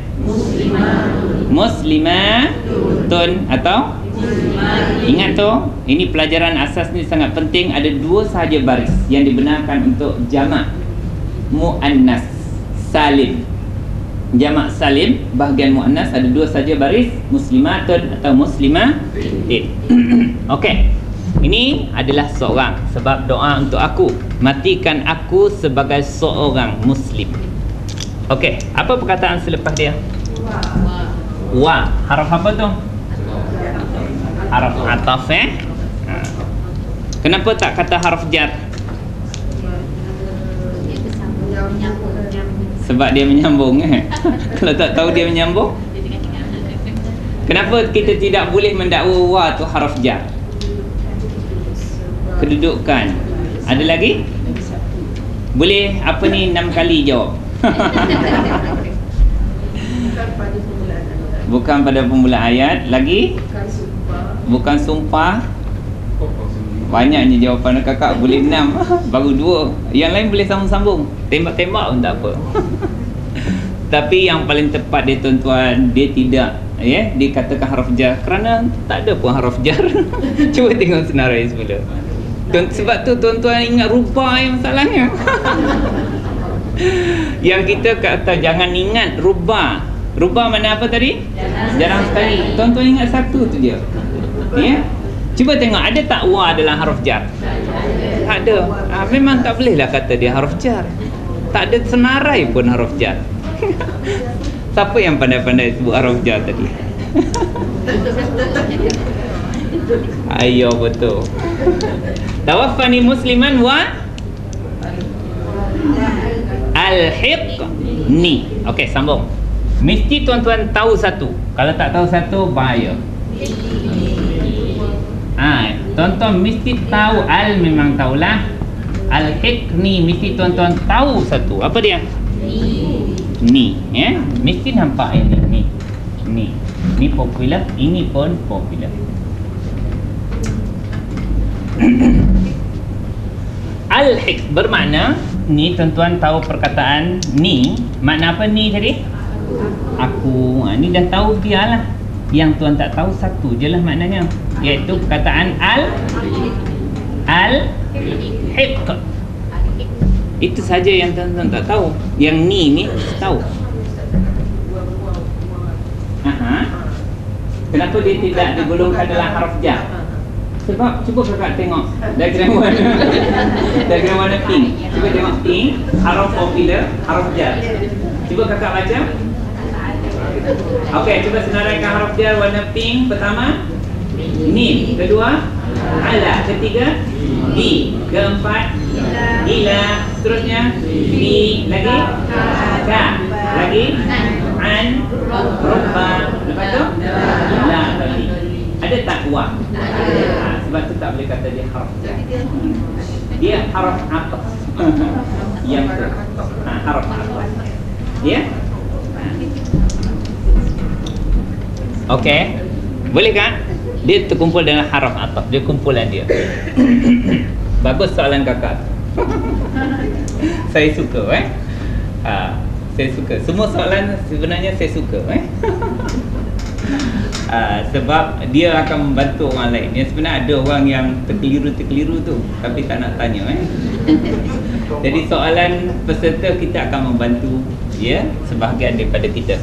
muslimatun, atau ingat tu, ini pelajaran asas ni sangat penting. Ada dua sahaja baris yang dibenarkan untuk jamak muannas salim. Jamak salim bahagian muannas ada dua saja baris, muslimatun atau muslimatin. Okey. Ini adalah seorang, sebab doa untuk aku, matikan aku sebagai seorang muslim. Okey, apa perkataan selepas dia? Wa. Haraf apa tu? Haraf ataf Kenapa tak kata haraf jar? Sebab dia menyambung Kalau tak tahu dia menyambung, kenapa kita tidak boleh mendakwa wa tu haraf jar? Kedudukan. Ada lagi? Boleh apa ni 6 kali jawab. Bukan pada permulaan ayat. Lagi? Bukan sumpah. Banyaknya jawapan kakak, boleh 6. Baru 2. Yang lain boleh sambung-sambung. Tembak-tembak pun tak apa. Tapi yang paling tepat dia tuan-tuan, dia tidak dikatakan haraf jar kerana tak ada pun haraf jar. Cuba tengok senarai semula. Sebab tu tuan-tuan ingat rubah yang masalahnya. Yang kita kata jangan ingat rubah. Rubah mana apa tadi? Jarang sekali. Tuan-tuan ingat satu tu je. Cuba tengok ada tak wa dalam haraf jar? Tak ada. Memang tak bolehlah kata dia haraf jar. Tak ada senarai pun haraf jar. Siapa yang pandai-pandai sebut haraf jar tadi? Ayo betul. Tawaffani musliman wa alhiqni. Okey, sambung. Mesti tuan-tuan tahu satu. Kalau tak tahu satu, bahaya. Tuan-tuan mesti tahu. Al memang tahulah. Alhiqni mesti tuan-tuan tahu satu. Apa dia? Ni. Mesti nampak ini. Ni popular. Ini pun popular. Al-hiq bermakna, ni tuan-tuan tahu perkataan ni, makna apa ni tadi? Aku. Ni dah tahu, biarlah. Yang tuan tak tahu satu je lah maknanya, iaitu perkataan al-hiq. Itu saja yang tuan-tuan tak tahu. Yang ni tahu. Kenapa dia tidak digolongkan dalam haraf jar? Sebab cuba kakak tengok diagram warna pink. Cuba tengok pink, haraf popular, haraf jar. Cuba kakak baca. Okey, cuba senaraikan haraf jar warna pink. Pertama mim, kedua ala, ketiga di, keempat ila, seterusnya bi, lagi ka, lagi an, rubba, lepas tu la tadi. Ada tak wa? Sebab tu tak boleh kata dia haraf jar. Dia haraf atas. Yang tu haraf atas. Ya? Okey. Boleh kan? Dia terkumpul dengan haraf atas. Dia kumpulan dia. Bagus soalan kakak. Saya suka saya suka. Semua soalan sebenarnya saya suka sebab dia akan membantu orang lain. Yang sebenarnya ada orang yang terkeliru tu tapi tak nak tanya Jadi soalan peserta kita akan membantu sebahagian daripada kita.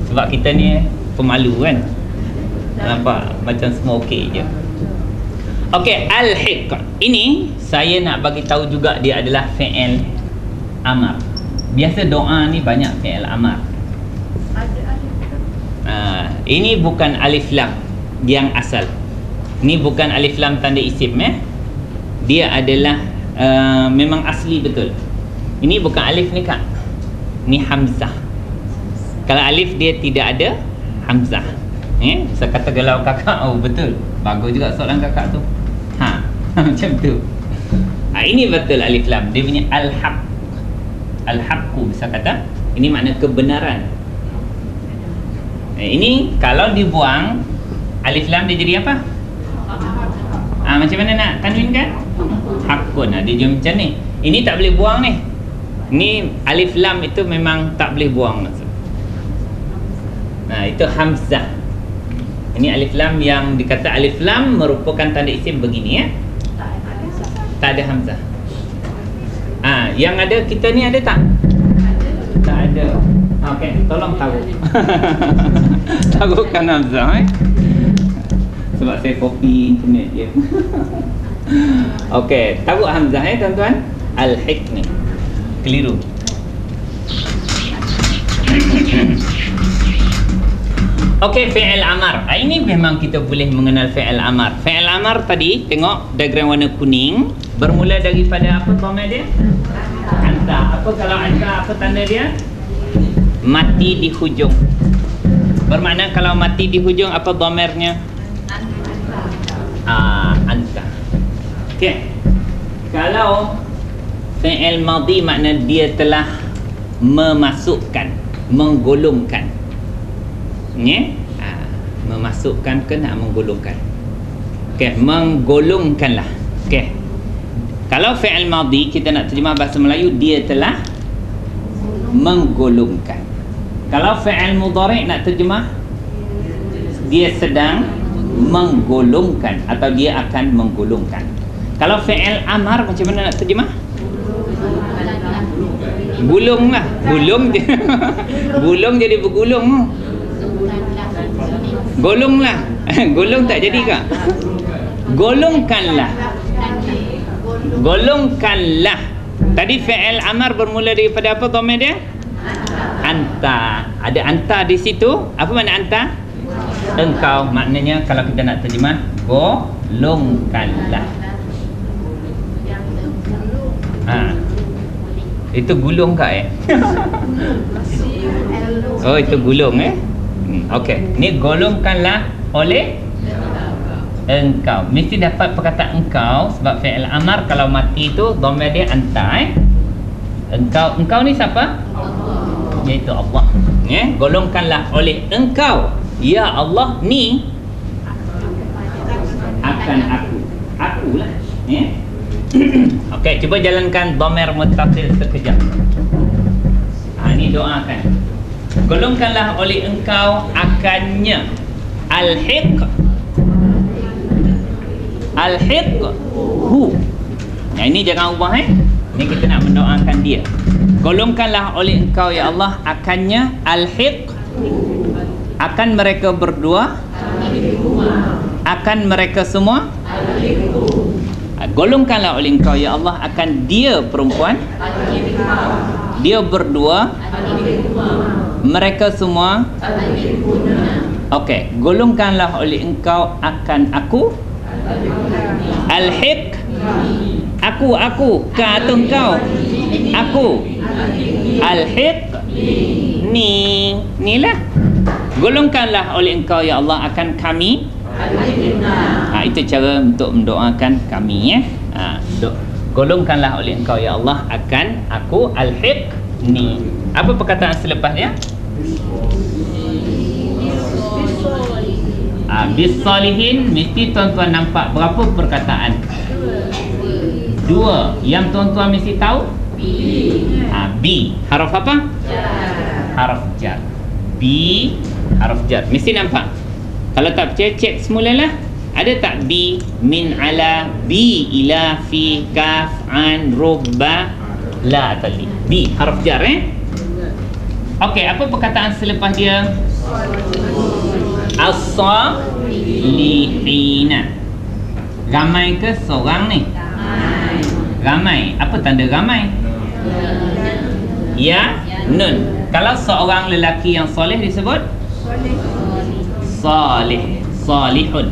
Sebab kita ni pemalu kan. Nampak macam semua okey je. Okey, al-hiq. Ini saya nak bagi tahu juga dia adalah fi'il amar. Biasa doa ni banyak fi'il amar. Ini bukan alif lam yang asal. Ini bukan alif lam tanda isim Dia adalah memang asli betul. Ini bukan alif ni Kak. Ni hamzah. Kalau alif dia tidak ada hamzah. Saya kata galau kakak, oh betul. Bagus juga soalan kakak tu. Macam tu. Ini betul alif lam. Dia punya al-haq. Al-haqqu bisa kata. Ini makna kebenaran. Ini kalau dibuang alif lam dia jadi apa? Macam mana nak tanwinkan? Hakun. Dia jom macam ni. Ini tak boleh buang ni. Ni alif lam itu memang tak boleh buang maksud. Itu hamzah. Ini alif lam yang dikata alif lam merupakan tanda isim begini ya. Tak ada hamzah. Yang ada kita ni ada tak? Tak ada. Okey, tolong tahu. Taruhkan hamzah sebab saya copy internet je. Okey, taruh hamzah tuan-tuan. Al-hikmi. Keliru. Okey, fi'il amar. Ini memang kita boleh mengenal fi'il amar. Fi'il amar tadi, tengok diagram warna kuning. Bermula daripada apa dhamir dia? Anta. Apa kalau anta, apa tanda dia? Mati di hujung. Bermakna kalau mati di hujung, apa dhamirnya? Anta. Okey. Kalau fi'il madhi makna dia telah memasukkan, menggolongkan. Memasukkan ke nak menggolongkan? Okey, menggolongkanlah. Okey. Kalau fi'il madhi kita nak terjemah bahasa Melayu, dia telah menggolongkan. Kalau fi'il mudhari' nak terjemah, dia sedang menggolongkan atau dia akan menggolongkan. Kalau fi'il amar macam mana nak terjemah? Gulung lah. Gulung je. Gulung jadi bergulung. Golong lah. Golong tak jadi ke? Golongkanlah. Golongkanlah. Tadi fi'il amar bermula daripada apa dhamir dia? Anta. Ada anta di situ. Apa makna anta? Engkau. Maknanya kalau kita nak terjemah, golongkanlah. Itu gulung ke Oh, itu gulung Okey, ni golongkanlah oleh engkau. Mesti dapat perkataan engkau sebab fi'il amar kalau mati tu dhamir dia anta Engkau ni siapa? Allah. Iaitu Allah. Golongkanlah oleh engkau ya Allah ni akan akulah. Okey, cuba jalankan dhamir muttasil sekejap. Ini doakan. Golongkanlah oleh engkau akannya al-hiqhu. Ini jangan ubah Ini kita nak mendoakan dia. Golongkanlah oleh engkau ya Allah akannya al-hiq. Akan mereka berdua. Akan mereka semua. Golongkanlah oleh engkau ya Allah akan dia perempuan. Dia berdua. Mereka semua. Okey, golongkanlah oleh engkau akan aku. Al-hiq. Aku ka atau engkau? Aku. Al-hiq nilah. Golongkanlah oleh engkau ya Allah akan kami. Itu cara untuk mendoakan kami golongkanlah oleh engkau ya Allah akan aku al-hiq ni. Apa perkataan selepasnya? Bis-salihin. Mesti tuan-tuan nampak berapa perkataan? 2. Yang tuan-tuan mesti tahu B. Haraf apa? Haraf jar. B haraf jar. Mesti nampak. Kalau tak percaya, cek semulalah. Ada tak B, min, ala, B, ila, fi, kaf, an, rubba, la, tali. B, harf jar Okey, apa perkataan selepas dia? As-salihina. Ramai ke seorang ni? Ramai. Apa tanda ramai? Ya, nun. Kalau seorang lelaki yang soleh disebut? Salihun.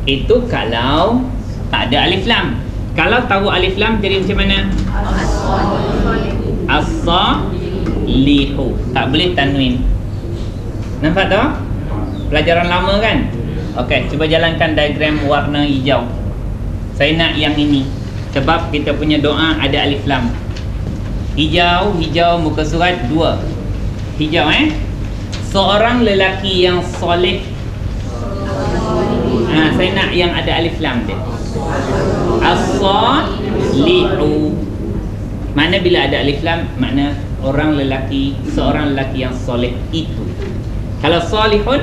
Itu kalau tak ada alif lam. Kalau tahu alif lam jadi macam mana? As-salihu. Tak boleh tanwin. Nampak tak? Pelajaran lama kan? Okey, cuba jalankan diagram warna hijau. Saya nak yang ini sebab kita punya doa ada alif lam. Hijau muka surat 2. Hijau Seorang lelaki yang soleh. Saya nak yang ada alif lam dia. As-salihu. Mana bila ada alif lam, makna orang lelaki, seorang lelaki yang soleh itu. Kalau salihun,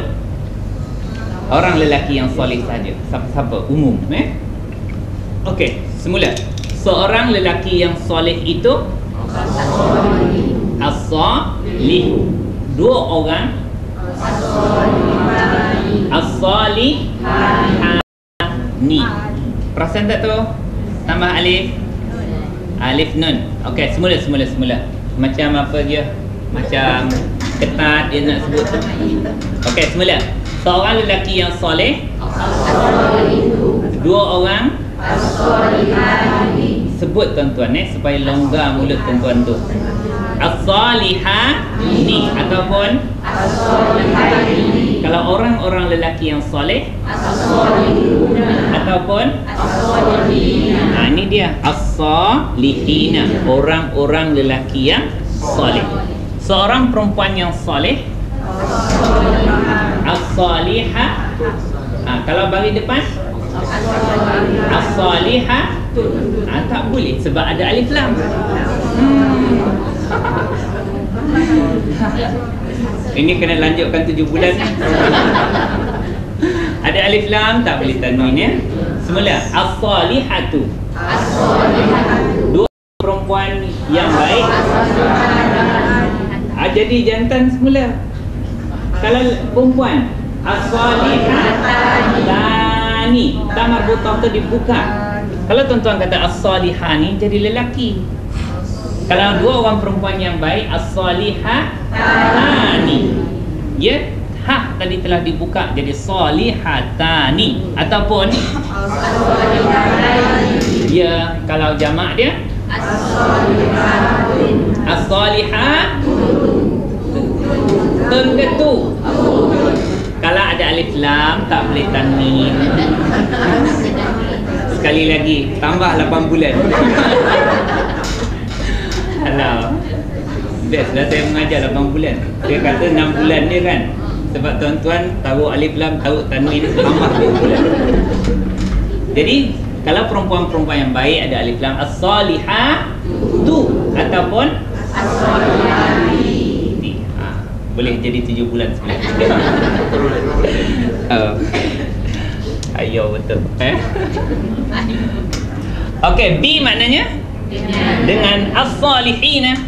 orang lelaki yang soleh saja. Siapa? Umum. Okey, semula. Seorang lelaki yang soleh itu as-salihu. Dua orang as-salihani. Perasan tak tu? Tambah alif. Alif nun. Okey, semula. Macam apa dia? Macam ketat dia nak sebut tu. Okey, semula. Seorang lelaki yang soleh, dua orang sebut tuan-tuan supaya longgar mulut tuan-tuan tu. As-salihani ataupun kalau orang-orang lelaki yang soleh ataupun ini dia as-salihina, orang-orang lelaki yang soleh. Seorang perempuan yang soleh as-salihah. Kalau bagi depan as-salihah tak boleh sebab ada alif lam. Ini kena lanjutkan 7 bulan. Ada alif lam tak boleh tanwin ya. Semula as-salihatu. Dua perempuan yang baik. Jadi jantan semula. Kalau perempuan as-salihatani, ta marbutah tu dibuka. Kalau tuan-tuan kata as-salihani jadi lelaki. Kalau dua orang perempuan yang baik as-salihatani, ya, ha tadi telah dibuka jadi salihatani ataupun ya, kalau jamak dia as-salihatun ketu. Kalau ada alif lam tak boleh tanwin. Sekali lagi tambah 8 bulan. Alah, best lah saya mengajar 8 bulan. Dia kata 6 bulan dia kan. Sebab tuan-tuan tahu alif lam, tahu tanwin, tambah 2 bulan. Jadi kalau perempuan-perempuan yang baik ada alif lam as-salihatu ataupun as-salihani. Boleh jadi 7 bulan sebenarnya. Ayo betul. Okey, B maknanya dengan as-salihina,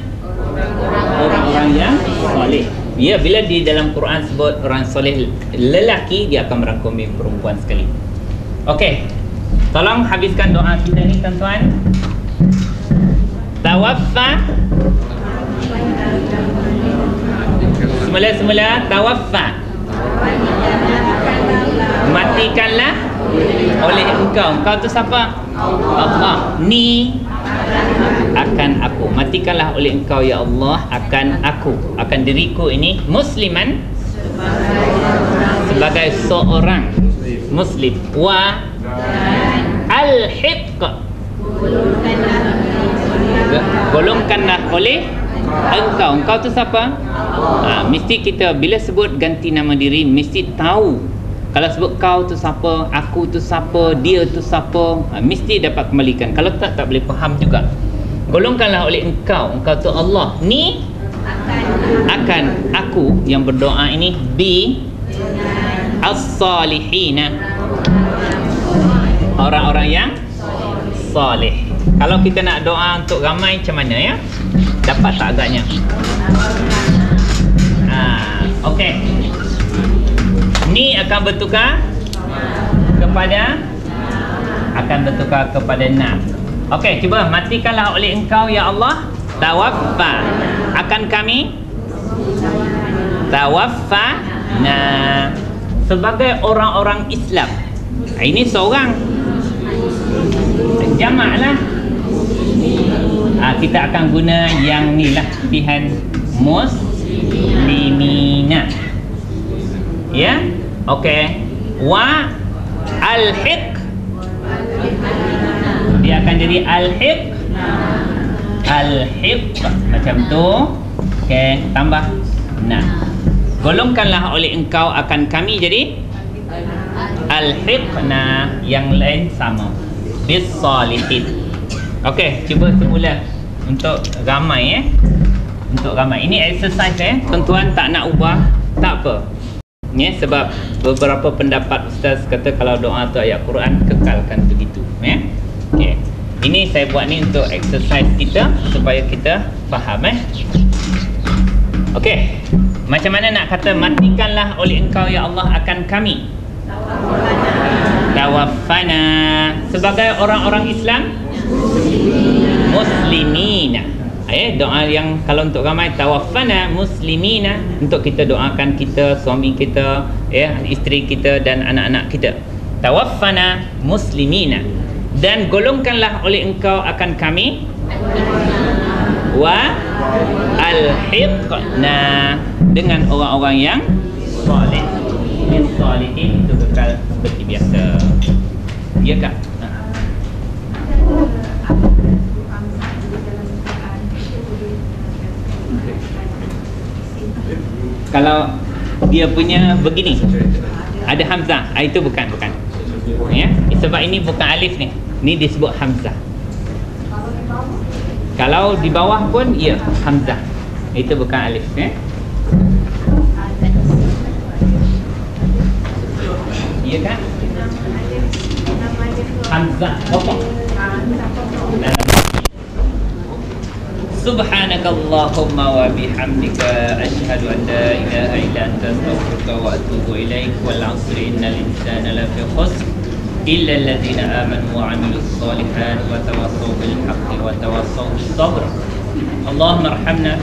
orang-orang yang soleh. Ya, bila di dalam Quran sebut orang soleh lelaki, dia akan merangkumi perempuan sekali. Okey, tolong habiskan doa kita ni tuan-tuan. Tawaffa. Semula tawaffa. Matikanlah oleh engkau. Engkau tu siapa? Allah. Ni akan aku. Matikanlah oleh engkau ya Allah akan aku, akan diriku ini musliman, sebagai seorang muslim. Wa alhiq, golongkanlah oleh engkau. Engkau tu siapa? Mesti kita bila sebut ganti nama diri mesti tahu. Kalau sebut kau tu siapa, aku tu siapa, dia tu siapa, mesti dapat kembalikan. Kalau tak boleh faham juga. Golongkanlah oleh engkau, engkau tu Allah. Ni akan aku yang berdoa ini bi as-salihina, orang-orang yang soleh. Kalau kita nak doa untuk ramai macam mana ya? Dapat tak agaknya? Okey. Ni akan bertukar kepada na. Okey, cuba matikanlah oleh engkau ya Allah tawaffa, akan kami tawaffana, sebagai orang-orang Islam. Ini seorang, jamak lah. Kita akan guna yang ni lah, pilihan muslimina. Ya, okey. Wa alhiq, dia akan jadi alhiq macam tu. Okey, tambah nah. Golongkanlah oleh engkau akan kami jadi alhiqna, yang lain sama, bis-salihin. Okey, cuba semula untuk ramai untuk ramai. Ini exercise tuan-tuan tak nak ubah tak apa. Sebab beberapa pendapat ustaz kata kalau doa tu ayat Quran, kekalkan begitu. Okey. Ini saya buat ni untuk exercise kita supaya kita faham. Okey. Macam mana nak kata matikanlah oleh Engkau ya Allah akan kami? Tawaffana. Sebagai orang-orang Islam, muslimina. Doa yang kalau untuk ramai, tawaffana muslimina, untuk kita doakan kita, suami kita, isteri kita dan anak-anak kita. Tawaffana muslimina, dan golongkanlah oleh Engkau akan kami, wa alhiqna, dengan orang-orang yang soleh. Salihin itu kekal seperti biasa. Ya kak? Kalau dia punya begini, ada hamzah, itu bukan. Sebab ini bukan alif ni. Ni disebut hamzah. Kalau di bawah pun ya hamzah. Itu bukan alif. Ya kan? Hamzah potong. Subhanakallahumma wa bihamdika asyhadu an la ilaha illa anta astaghfiruka wa atubu ilaik. Wal 'asri innal insana lafi khusr illa alladhina amanu wa 'amilus solihat wa tawassaw bil haqqi wa tawassaw bis sabr. Allahumma arhamna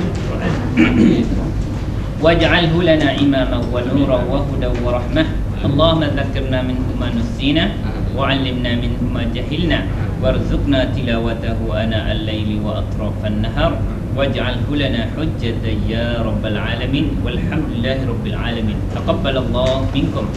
waj'alhu lana imaman wa nuran wa hudan wa rahmah. Allahumma dhakkirna minhu ma nusina wa 'allimna minhu ma jahilna warzuqna tilawatahu ana al-laili wa atrafan nahar waj'alhu lana hujjatan ya rabbal alamin walhamdulillahi rabbil alamin. Taqabbalallahu minkum.